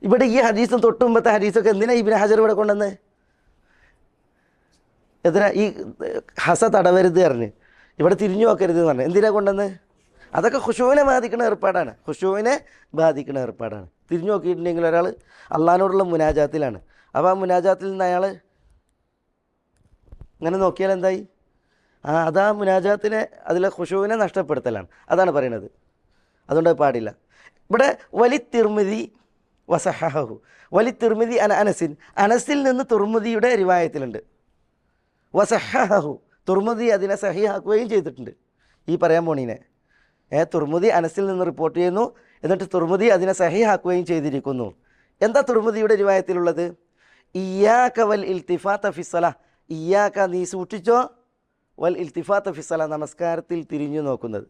ഇവിടെ ഈ ഹദീസും തൊട്ട് മുമ്പത്തെ ഹദീസൊക്കെ എന്തിനാണ് ഇബ്നു ഹജർ ഇവിടെ കൊണ്ടുവന്ന്, എന്തിനാ ഈ ഹസ തടവരുത് പറഞ്ഞ്, ഇവിടെ തിരിഞ്ഞു നോക്കരുത് എന്ന് പറഞ്ഞു, എന്തിനാ കൊണ്ടുവന്ന്? അതൊക്കെ ഖുശൂവിനെ ബാധിക്കുന്ന ഏർപ്പാടാണ്, ഖുശൂവിനെ ബാധിക്കുന്ന ഏർപ്പാടാണ്. തിരിഞ്ഞു നോക്കിയിട്ടുണ്ടെങ്കിൽ ഒരാൾ അള്ളാഹിനോടുള്ള മുനാജാത്തിലാണ്. അപ്പോൾ ആ മുനാജാത്തിൽ നിന്ന് അയാൾ ഇങ്ങനെ നോക്കിയാൽ എന്തായി? അതാ മുനാജാത്തിനെ, അതിലെ ഖുശൂവിനെ നഷ്ടപ്പെടുത്തലാണ്. അതാണ് പറയുന്നത്. അതുകൊണ്ട് പാടില്ല. ഇവിടെ വലി തിർമിദി വസഹഹു, വലി തിർമിദി അനസിൽ നിന്ന് തുർമുദിയുടെ റിവായത്തിലുണ്ട്. വസഹഹു, തുർമുദി അതിനെ സഹിഹാക്കുകയും ചെയ്തിട്ടുണ്ട്. ഈ പറയാൻ പോണീനെ തുർമുദി അനസിൽ നിന്ന് റിപ്പോർട്ട് ചെയ്യുന്നു, എന്നിട്ട് തുർമുദി അതിനെ സഹിഹാക്കുകയും ചെയ്തിരിക്കുന്നു. എന്താ തുർമുദിയുടെ റിവായത്തിലുള്ളത്? ഇയ്യാക വൽ ഇൽത്തിഫാത്ത ഫിസ്സല, ഇയ്യാക നീ സൂക്ഷിച്ചോ, വൽ ഇൽത്തിഫാത്ത ഫിസ്സല നമസ്കാരത്തിൽ തിരിഞ്ഞു നോക്കുന്നത്,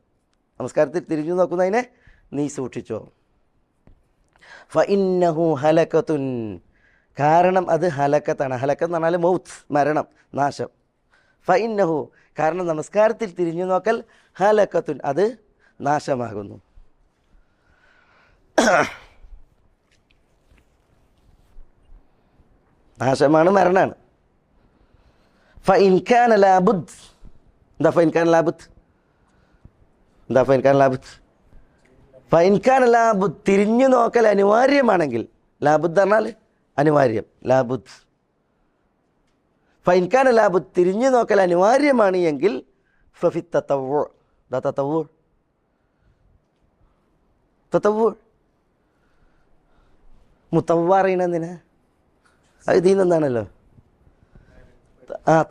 നമസ്കാരത്തിൽ തിരിഞ്ഞു നോക്കുന്നതിനെ നീ സൂക്ഷിച്ചോ. ഫഇന്നഹു ഹലകത്തുൻ, കാരണം അത് ഹലക്കത്താണ്. ഹലക്കത്ത് എന്ന് പറഞ്ഞാൽ മൗത്ത്, മരണം, നാശം. ഫഇന്നഹു, കാരണം നമസ്കാരത്തിൽ തിരിഞ്ഞു നോക്കൽ ഹലക്കത്തുൻ, അത് നാശമാകുന്നു. നാശമാണ്, മരണമാണ്. ഫഇൻ കാന ലാബുദ്, എന്താ ഫഇൻ കാന ലാബുദ്, എന്താ ഫഇൻ കാന ലാബുദ്? ഫഇൻ കാന ലാബുദ്, തിരിഞ്ഞു നോക്കൽ അനിവാര്യമാണെങ്കിൽ, ലാബുദ് പറഞ്ഞാൽ അനിവാര്യം, ലാബുദ്. ഫഇൻ കാന ലാബുദ്, തിരിഞ്ഞു നോക്കൽ അനിവാര്യമാണ് എങ്കിൽ ഫഫി തതവ്വു, ദാ തതവ്വു, തതവ്വു മുതവ്വ അറിയണെന്തിനാ? അത് ഇതിൽ നിന്നാണല്ലോ.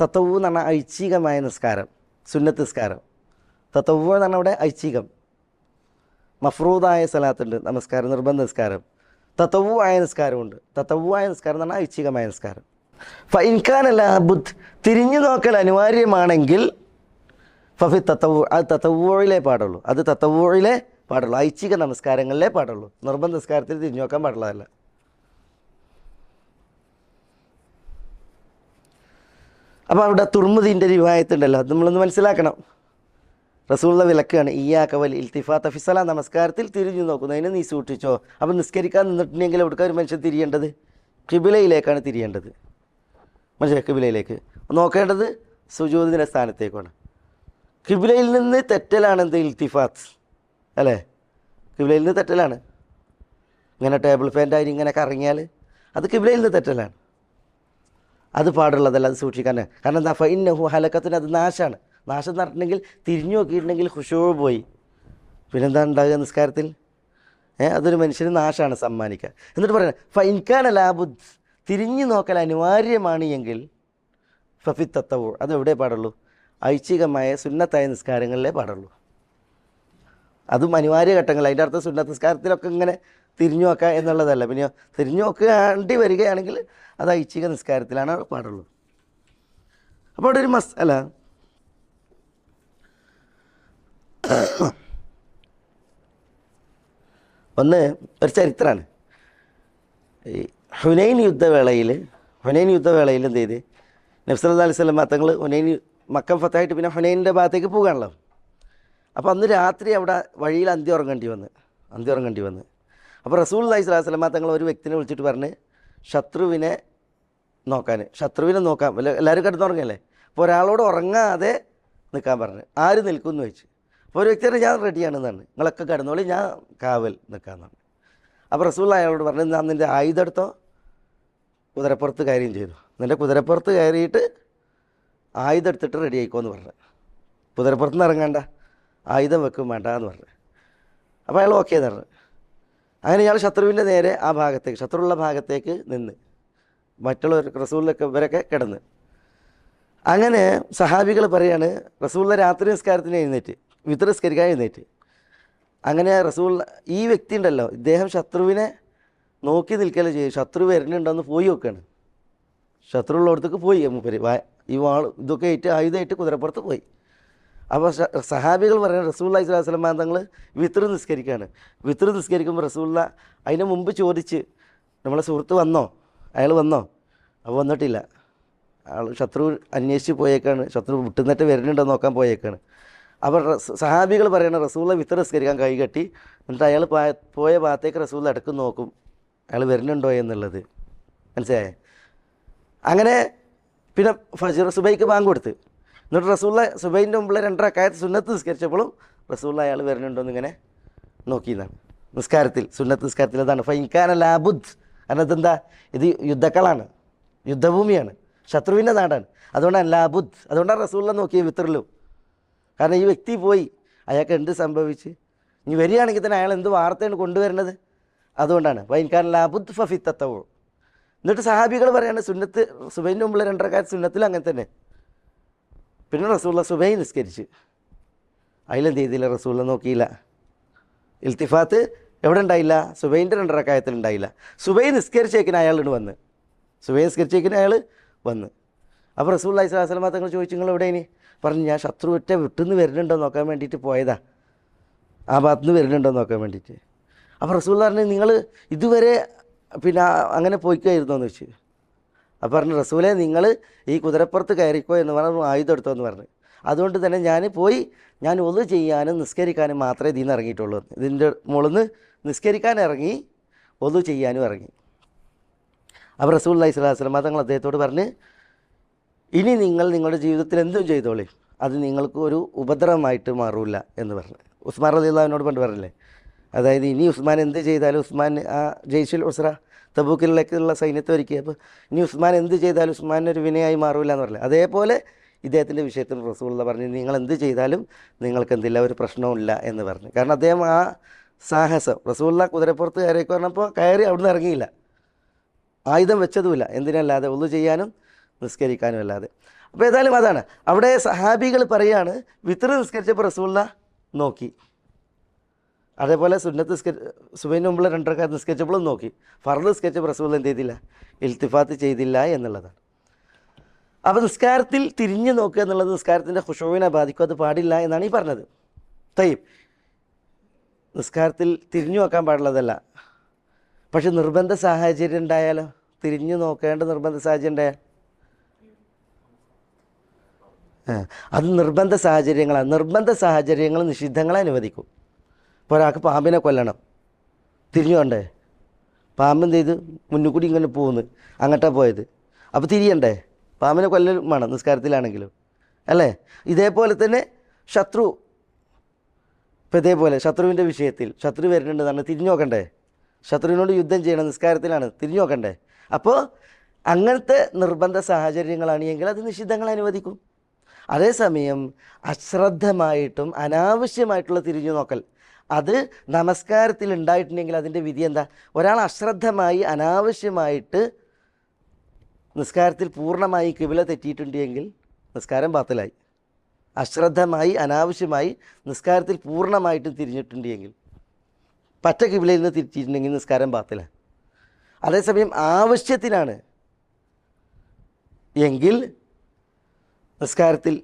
തതവ്വു എന്ന് പറഞ്ഞാൽ ഐച്ഛികമായ നിസ്കാരം, സുന്നത്ത് നിസ്കാരം. തതവ്വു എന്ന് പറഞ്ഞാൽ ഇവിടെ ഐച്ഛികം. മഫ്റൂദായ സലാത്തുണ്ട്, നമസ്കാരം, നിർബന്ധ നിസ്കാരം. തതവ്വു ആയ നിസ്കാരമുണ്ട്. തതവ്വു ആയ നിസ്കാരം എന്ന് പറഞ്ഞാൽ ഐച്ഛികമായ നിസ്കാരം. ഫഇൻ കാന ലാബുദ്, തിരിഞ്ഞു നോക്കൽ അനിവാര്യമാണെങ്കിൽ ഫഫി തതവ്വു, അത് തതവ്വുയിലേ പാടുള്ളൂ, അത് തതവ്വുയിലേ പാടുള്ളൂ, ഐച്ഛിക നമസ്കാരങ്ങളിലേ പാടുള്ളൂ. നിർബന്ധ നിസ്കാരത്തിൽ തിരിഞ്ഞു നോക്കാൻ പാടുള്ളതല്ല. അപ്പോൾ അവിടെ തുർമുദീൻ്റെ റിവായത്തുണ്ടല്ലോ, അത് നമ്മളൊന്ന് മനസ്സിലാക്കണം. റസൂലുള്ള വിലക്കാണ്, ഇയ്യാക വൽ ഇൽത്തിഫാത്ത ഫിസ്സല, നമസ്കാരത്തിൽ തിരിഞ്ഞു നോക്കുന്നതിന് നീ സൂക്ഷിച്ചോ. അപ്പം നിസ്കരിക്കാൻ നിന്നിട്ടുണ്ടെങ്കിൽ എവിടേക്കാണ് ഒരു മനുഷ്യൻ തിരിയേണ്ടത്? ഖിബിലയിലേക്കാണ് തിരിയേണ്ടത്. മനുഷ്യ ഖിബിലയിലേക്ക് നോക്കേണ്ടത് സുജൂദിൻ്റെ സ്ഥാനത്തേക്കാണ്. ഖിബിലയിൽ നിന്ന് തെറ്റലാണ് എന്ത്? ഇൽത്തിഫാത്ത് അല്ലേ? ഖിബിലയിൽ നിന്ന് തെറ്റലാണ്. ഇങ്ങനെ ടേബിൾ ഫാൻ്റായി ഇങ്ങനെ കറങ്ങിയാൽ അത് ഖിബിലയിൽ നിന്ന് തെറ്റലാണ്. അത് പാടുള്ളതല്ല, അത് സൂക്ഷിക്കാൻ. കാരണം എന്താ? ഫഇന്നഹു ഹലക്കത്തിന്, അത് നാശമാണ്. നാശം എന്ന് പറഞ്ഞിട്ടുണ്ടെങ്കിൽ തിരിഞ്ഞു നോക്കിയിട്ടുണ്ടെങ്കിൽ ഖുശൂ പോയി, പിന്നെന്താ ഉണ്ടാകുക നിസ്കാരത്തിൽ? അതൊരു മനുഷ്യന് നാശമാണ് സമ്മാനിക്കുക. എന്നിട്ട് പറയുന്നത് ഫഇൻ കാന ലാബുദ്, തിരിഞ്ഞു നോക്കൽ അനിവാര്യമാണ് എങ്കിൽ ഫഫി തതവ്വു, അതെവിടെ പാടുള്ളൂ? ഐച്ഛികമായ സുന്നത്തായ നിസ്കാരങ്ങളിലേ പാടുള്ളൂ. അതും അനിവാര്യ ഘട്ടങ്ങൾ. അതിൻ്റെ അർത്ഥം സുന്നത്ത് നിസ്കാരത്തിലൊക്കെ ഇങ്ങനെ തിരിഞ്ഞു നോക്കുക എന്നുള്ളതല്ല. പിന്നെ തിരിഞ്ഞു നോക്കേണ്ടി വരികയാണെങ്കിൽ അത് ഐച്ഛിക നിസ്കാരത്തിലാണ് പാടുള്ളൂ. അപ്പോൾ അവിടെ ഒരു മസ്അല, ഒന്ന് ഒരു ചരിത്രമാണ്. ഈ ഹുനൈൻ യുദ്ധവേളയിൽ എന്ത് ചെയ്ത് നബി സല്ലല്ലാഹു അലൈഹി വസല്ലം തങ്ങൾ ഹുനൈൻ, മക്ക ഫത്തായിട്ട് പിന്നെ ഹുനൈനിൻ്റെ ഭാഗത്തേക്ക് പോകാണല്ലോ. അപ്പോൾ അന്ന് രാത്രി അവിടെ വഴിയിൽ അന്ത്യം ഉറങ്ങേണ്ടി വന്ന്. അപ്പോൾ റസൂലുള്ളാഹി സ്വല്ലല്ലാഹു അലൈഹി വസല്ലം തങ്ങൾ ഒരു വ്യക്തിനെ വിളിച്ചിട്ട് പറഞ്ഞ് ശത്രുവിനെ നോക്കാം, എല്ലാവരും കിടന്നുറങ്ങല്ലേ, അപ്പോൾ ഒരാളോട് ഉറങ്ങാതെ നിൽക്കാൻ പറഞ്ഞു. ആര് നിൽക്കുമെന്ന് ചോദിച്ചു. അപ്പോൾ ഒരു വ്യക്തി പറഞ്ഞു, ഞാൻ റെഡിയാണെന്നാണ്, നിങ്ങളൊക്കെ കിടന്നോളി, ഞാൻ കാവൽ നിൽക്കാമെന്നാണ്. അപ്പോൾ റസൂലുള്ളാഹി അയാളോട് പറഞ്ഞു, ഞാൻ നിൻ്റെ ആയുധം എടുത്തോ, കുതിരപ്പുറത്ത് കയറുകയും ചെയ്തു. നിൻ്റെ കുതിരപ്പുറത്ത് കയറിയിട്ട് ആയുധം എടുത്തിട്ട് റെഡി ആയിക്കോന്ന് പറഞ്ഞു. കുതിരപ്പുറത്ത് നിന്ന് ഇറങ്ങണ്ട, ആയുധം വെക്കും വേണ്ട എന്ന് പറഞ്ഞു. അപ്പോൾ അയാൾ ഓക്കെ എന്ന് പറഞ്ഞു. അങ്ങനെ ഇയാൾ ശത്രുവിൻ്റെ നേരെ ആ ഭാഗത്തേക്ക്, ശത്രുള്ള ഭാഗത്തേക്ക് നിന്ന്, മറ്റുള്ളവർ റസൂലിലൊക്കെ ഇവരൊക്കെ കിടന്ന്. അങ്ങനെ സഹാബികൾ പറയാണ് റസൂലുള്ള രാത്രി നിസ്കാരത്തിന് എഴുന്നേറ്റ്, വിത്ർ നിസ്കരിക്കാൻ എഴുന്നേറ്റ്. അങ്ങനെ റസൂൽ ഈ വ്യക്തി ഉണ്ടല്ലോ, ഇദ്ദേഹം ശത്രുവിനെ നോക്കി നിൽക്കല് ചെയ്യും. ശത്രു വരുന്നുണ്ടെന്ന് പോയി നോക്കുകയാണ്. ശത്രു ഉള്ളിടത്തേക്ക് പോയി മൂപ്പര് ഈ വാൾ ഇതൊക്കെ ആയിട്ട് ആയുധമായിട്ട് കുതിരപ്പുറത്ത് പോയി. അപ്പോൾ സഹാബികൾ പറയുന്നത് റസൂലുള്ളാഹി സ്വല്ലല്ലാഹു അലൈഹി വസല്ലം തങ്ങൾ വിത്ർ നിസ്കരിക്കുകയാണ്. വിത്ർ നിസ്കരിക്കുമ്പോൾ റസൂലുള്ള അതിന് മുമ്പ് ചോദിച്ച്, നമ്മളെ സുഹൃത്ത് വന്നോ, അയാൾ വന്നോ? അപ്പോൾ വന്നിട്ടില്ല. ആൾ ശത്രു അന്വേഷിച്ച് പോയേക്കാണ്, ശത്രു വിട്ടുന്നിട്ട് വരുന്നുണ്ടോ നോക്കാൻ പോയേക്കാണ്. അപ്പോൾ സഹാബികൾ പറയണ റസൂലുള്ള വിത്ർ നിസ്കരിക്കാൻ കൈ കെട്ടി, എന്നിട്ട് അയാൾ പോയ ഭാഗത്തേക്ക് റസൂൽ ഇടക്ക് നോക്കും, അയാൾ വരുന്നുണ്ടോ എന്നുള്ളത്. മനസ്സിലായേ? അങ്ങനെ പിന്നെ ഫജ്ർ സുബൈക്ക് ബാങ്ക് കൊടുത്ത്, എന്നിട്ട് റസൂലുള്ള സുബൈൻ്റെ മുമ്പിൽ 2 റക്അത്ത് സുന്നത്ത് നിസ്കരിച്ചപ്പോഴും റസൂലുള്ള അയാൾ വരുന്നുണ്ടോ എന്നിങ്ങനെ നോക്കിയതാണ്. നിസ്കാരത്തിൽ, സുന്നത്ത് നിസ്കാരത്തിൽ അതാണ് ഫൈൻകാന ലാബുദ്. കാരണം ഇതെന്താ, ഇത് യുദ്ധക്കളാണ്, യുദ്ധഭൂമിയാണ്, ശത്രുവിൻ്റെ നാടാണ്. അതുകൊണ്ടാണ് ലാബുദ്, അതുകൊണ്ടാണ് റസൂലുള്ള നോക്കിയത് വിത്റിലും. കാരണം ഈ വ്യക്തി പോയി, അയാൾക്ക് എന്ത് സംഭവിച്ച്, ഇനി വരികയാണെങ്കിൽ തന്നെ അയാൾ എന്ത് വാർത്തയാണ് കൊണ്ടുവരുന്നത്. അതുകൊണ്ടാണ് ഫൈൻകാന ലാബുദ് ഫഫിത്തത്തവോ. എന്നിട്ട് സഹാബികൾ പറയാണ് സുന്നത്ത് സുബൈൻ്റെ മുമ്പിൽ 2 റക്അത്ത് സുന്നത്തിൽ അങ്ങനെ തന്നെ. പിന്നെ റസൂലുള്ള സുബൈ നിസ്കരിച്ച്, അതിലെന്ത് ചെയ്തില്ല, റസൂലുള്ള നോക്കിയില്ല. ഇൽത്തിഫാത്ത് എവിടെ ഉണ്ടായില്ല? സുബൈൻ്റെ 2 റക്അത്തിൽ ഉണ്ടായില്ല. സുബൈ നിസ്കരിച്ചേക്കിന് അയാളിന് വന്ന്, സുബൈ നിസ്കരിച്ചേക്കിന് അയാൾ വന്ന്. അപ്പോൾ റസൂലുള്ളാഹി സ്വല്ലല്ലാഹു അലൈഹി വസല്ലം തങ്ങൾ ചോദിച്ചു, നിങ്ങൾ എവിടെ ഇനി? പറഞ്ഞു, ഞാൻ ശത്രു ഒറ്റ വിട്ടുനിന്ന് വരുന്നുണ്ടോ നോക്കാൻ വേണ്ടിയിട്ട് പോയതാ, ആ ഭാഗത്തുനിന്ന് വരുന്നുണ്ടോ നോക്കാൻ വേണ്ടിയിട്ട്. അപ്പോൾ റസൂലുള്ള പറഞ്ഞു, നിങ്ങൾ ഇതുവരെ പിന്നെ അങ്ങനെ പോയിക്കായിരുന്നു എന്ന് വെച്ച്. അപ്പോൾ പറഞ്ഞു, റസൂലെ നിങ്ങൾ ഈ കുതിരപ്പുറത്ത് കയറിക്കോ എന്ന് പറഞ്ഞു, ആയുധം എടുത്തോ എന്ന് പറഞ്ഞു. അതുകൊണ്ട് തന്നെ ഞാൻ പോയി, ഞാൻ ഒന്നു ചെയ്യാനും നിസ്കരിക്കാനും മാത്രമേ ഇതിൽ നിന്ന് ഇറങ്ങിയിട്ടുള്ളൂ. ഇതിൻ്റെ മുകളിൽ നിന്ന് നിസ്കരിക്കാൻ ഇറങ്ങി, ഒന്നു ചെയ്യാനും ഇറങ്ങി. അപ്പോൾ റസൂലുള്ളാഹി സ്വല്ലല്ലാഹു അലൈഹി വസല്ലം തങ്ങൾ അദ്ദേഹത്തോട് പറഞ്ഞ്, ഇനി നിങ്ങൾ നിങ്ങളുടെ ജീവിതത്തിൽ എന്തും ചെയ്തോളി, അത് നിങ്ങൾക്ക് ഒരു ഉപദ്രവമായിട്ട് മാറില്ല എന്ന് പറഞ്ഞു. ഉസ്മാൻ റളിയല്ലാഹു അൻഹുവിനോട് പണ്ട് പറഞ്ഞില്ലേ, അതായത് ഇനി ഉസ്മാൻ എന്ത് ചെയ്താലും, ഉസ്മാൻ ആ ജയ്ഷുൽ ഉസ്ര തബൂക്കിലേക്കുള്ള സൈന്യത്തെ ഒരുക്കി, അപ്പോൾ ഇനി ഉസ്മാൻ എന്ത് ചെയ്താലും ഉസ്മാനൊരു വിനയായി മാറില്ല എന്ന് പറഞ്ഞില്ല. അതേപോലെ ഇദ്ദേഹത്തിൻ്റെ വിഷയത്തിൽ റസൂലുള്ള പറഞ്ഞു, നിങ്ങൾ എന്ത് ചെയ്താലും നിങ്ങൾക്ക് എന്തില്ല, ഒരു പ്രശ്നവുമില്ല എന്ന് പറഞ്ഞു. കാരണം അദ്ദേഹം ആ സാഹസം, റസൂലുള്ള കുതിരപ്പുറത്ത് കയറിയൊക്കെ പറഞ്ഞപ്പോൾ കയറി അവിടുന്ന് ഇറങ്ങിയില്ല, ആയുധം വെച്ചതുമില്ല, എന്തിനല്ലാതെ ഒന്നു ചെയ്യാനും നിസ്കരിക്കാനും അല്ലാതെ. അപ്പോൾ ഏതായാലും അതാണ് അവിടെ സഹാബികൾ പറയാണ്, വിത്ർ നിസ്കരിച്ചപ്പോൾ റസൂലുള്ള നോക്കി. അതേപോലെ സുന്നത്ത് സുബൈന് മുമ്പുള്ള 2 റക്അത്ത് നിസ്കരിച്ചപ്പോഴും നോക്കി. ഫർദ് നിസ്കരിച്ചപ്പോൾ റസൂൽ എന്ത് ചെയ്തില്ല, ഇൽത്തിഫാത്ത് ചെയ്തില്ല എന്നുള്ളതാണ്. അപ്പോൾ നിസ്കാരത്തിൽ തിരിഞ്ഞു നോക്കുക എന്നുള്ളത് നിസ്കാരത്തിൻ്റെ ഖുശൂഇനെ ബാധിക്കും, അത് പാടില്ല എന്നാണ് ഈ പറഞ്ഞത്. തയ്യിബ്, നിസ്കാരത്തിൽ തിരിഞ്ഞു നോക്കാൻ പാടുള്ളതല്ല. പക്ഷെ നിർബന്ധ സാഹചര്യം ഉണ്ടായാലോ, തിരിഞ്ഞു നോക്കേണ്ട നിർബന്ധ സാഹചര്യം ഉണ്ടായാൽ അത് നിർബന്ധ സാഹചര്യങ്ങളാണ്. നിർബന്ധ സാഹചര്യങ്ങൾ നിഷിദ്ധങ്ങളെ അനുവദിക്കും. ഇപ്പോൾ ഒരാൾക്ക് പാമ്പിനെ കൊല്ലണം, തിരിഞ്ഞു കൊണ്ടേ, പാമ്പ് എന്ത് ചെയ്ത് മുന്നിൽ കൂടി ഇങ്ങനെ പോകുന്നു, അങ്ങോട്ടാണ് പോയത്, അപ്പോൾ തിരിയണ്ടേ? പാമ്പിനെ കൊല്ലലും വേണം നിസ്കാരത്തിലാണെങ്കിലും, അല്ലേ? ഇതേപോലെ തന്നെ ശത്രു, ഇപ്പോൾ ഇതേപോലെ ശത്രുവിൻ്റെ വിഷയത്തിൽ ശത്രു വരുന്നുണ്ടെന്നാണ്, തിരിഞ്ഞു നോക്കണ്ടേ? ശത്രുവിനോട് യുദ്ധം ചെയ്യണം, നിസ്കാരത്തിലാണ്, തിരിഞ്ഞു നോക്കണ്ടേ? അപ്പോൾ അങ്ങനത്തെ നിർബന്ധ സാഹചര്യങ്ങളാണ് എങ്കിൽ അത് നിഷിദ്ധങ്ങൾ അനുവദിക്കും. അതേസമയം അശ്രദ്ധമായിട്ടും അനാവശ്യമായിട്ടുള്ള തിരിഞ്ഞു നോക്കൽ, അത് നമസ്കാരത്തിൽ ഉണ്ടായിട്ടുണ്ടെങ്കിൽ അതിൻ്റെ വിധി എന്താ? ഒരാൾ അശ്രദ്ധമായി അനാവശ്യമായിട്ട് നിസ്കാരത്തിൽ പൂർണ്ണമായി കിബില തെറ്റിയിട്ടുണ്ടെങ്കിൽ നിസ്കാരം ബാത്തിലായി. അശ്രദ്ധമായി അനാവശ്യമായി നിസ്കാരത്തിൽ പൂർണ്ണമായിട്ടും തിരിഞ്ഞിട്ടുണ്ടെങ്കിൽ, പറ്റ കിബിലയിൽ നിന്ന് തിരിച്ചിട്ടുണ്ടെങ്കിൽ നിസ്കാരം ബാത്തിലായി. അതേസമയം ആവശ്യത്തിനാണ് എങ്കിൽ നിസ്കാരത്തിൽ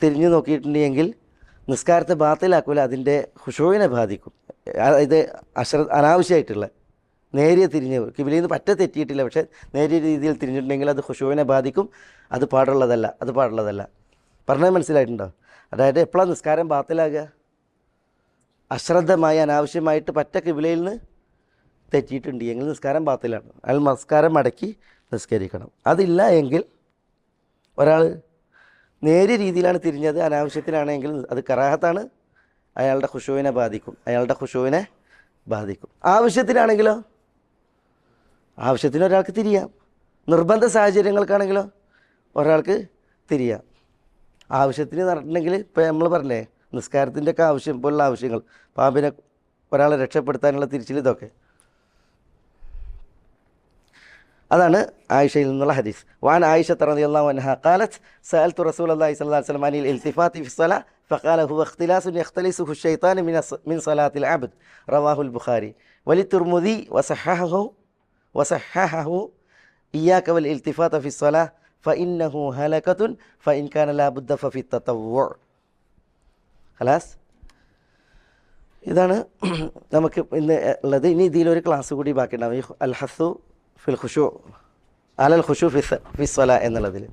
തിരിഞ്ഞു നോക്കിയിട്ടുണ്ടെങ്കിൽ നിസ്കാരത്തെ ബാത്തിലാക്കൂല, അതിൻ്റെ ഖുശൂഇനെ ബാധിക്കും. ഇത് അനാവശ്യമായിട്ടുള്ള നേരിയ തിരിഞ്ഞ് കിബിലയിൽ നിന്ന് പറ്റ തെറ്റിയിട്ടില്ല, പക്ഷേ നേരിയ രീതിയിൽ തിരിഞ്ഞിട്ടുണ്ടെങ്കിൽ അത് ഖുശൂഇനെ ബാധിക്കും. അത് പാടുള്ളതല്ല. പറഞ്ഞത് മനസ്സിലായിട്ടുണ്ടോ? അതായത് എപ്പോഴാണ് നിസ്കാരം ബാത്തിലാകുക? അശ്രദ്ധമായി അനാവശ്യമായിട്ട് പറ്റ കിബിലയിൽ നിന്ന് തെറ്റിയിട്ടുണ്ട് എങ്കിൽ നിസ്കാരം ബാത്തിലാണ്. അയാൾ നമസ്കാരം മടക്കി നിസ്കരിക്കണം. അതില്ല എങ്കിൽ ഒരാൾ നേരിയ രീതിയിലാണ് തിരിഞ്ഞത്, അനാവശ്യത്തിലാണെങ്കിൽ അത് കറാഹത്താണ്, അയാളുടെ ഖുശൂഇനെ ബാധിക്കും. ആവശ്യത്തിനാണെങ്കിലോ, ആവശ്യത്തിന് ഒരാൾക്ക് തിരിയാം. നിർബന്ധ സാഹചര്യങ്ങൾക്കാണെങ്കിലോ ഒരാൾക്ക് തിരിയാം. ആവശ്യത്തിന് നടന്നിട്ടുണ്ടെങ്കിൽ ഇപ്പോൾ നമ്മൾ പറഞ്ഞേ നിസ്കാരത്തിൻ്റെ ഒക്കെ ആവശ്യം പോലുള്ള ആവശ്യങ്ങൾ, പാമ്പിനെ ഒരാളെ രക്ഷപ്പെടുത്താനുള്ള തിരിച്ചിൽ, ഇതൊക്കെ. അതാണ് ആയിഷയിൽ നിന്നുള്ള ഹദീസ്. വാൻ ആയിഷ റളിയല്ലാഹു അൻഹ ഖാലത്ത് സഅൽതു റസൂലല്ലാഹി സ്വല്ലല്ലാഹു അലൈഹി വസല്ലം അനിൽ ഇൽതിഫാത്തി ഫി സ്വലാ ഫഖാല ഹുവ ഇഖ്തിലാസുൻ യഖ്തലിസുഹു അശ്ശൈത്താനു മിൻ സ്വലാത്തിൽ അബ്ദ് റവാഹുൽ ബുഖാരി വലിതിർമുദി വസഹഹഹു ഇയ്യാക വൽ ഇൽതിഫാത ഫി സ്വലാ ഫഇന്നഹു ഹലകത്തുൻ ഫഇൻ കാന ലാ ബുദ്ദ ഫഫി തതവ്വു. ഖലാസ്. ഇതാണ് നമുക്ക് ഇന്ന് ഉള്ളത്. ഇനി ഇതിലൊരു ക്ലാസ് കൂടി ബാക്കിയുണ്ടാവും, ഈ അൽ ഹസ്സു ഫിൽ ഖുശൂ അലൽ ഖുശൂ ഫി സ്വലാ എന്നുള്ളതിൽ.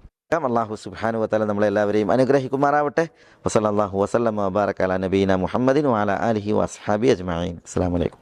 അല്ലാഹു സുബ്ഹാനഹു വ തആല നമ്മളെല്ലാവരെയും അനുഗ്രഹിക്കുമാറാവട്ടെ. വസല്ലല്ലാഹു വസല്ലമ വബാറക അലാ നബീന മുഹമ്മദിൻ വഅലാ ആലിഹി വഅസ്ഹാബിഹി അജ്മഈൻ. അസ്സലാമു അലൈക്കും.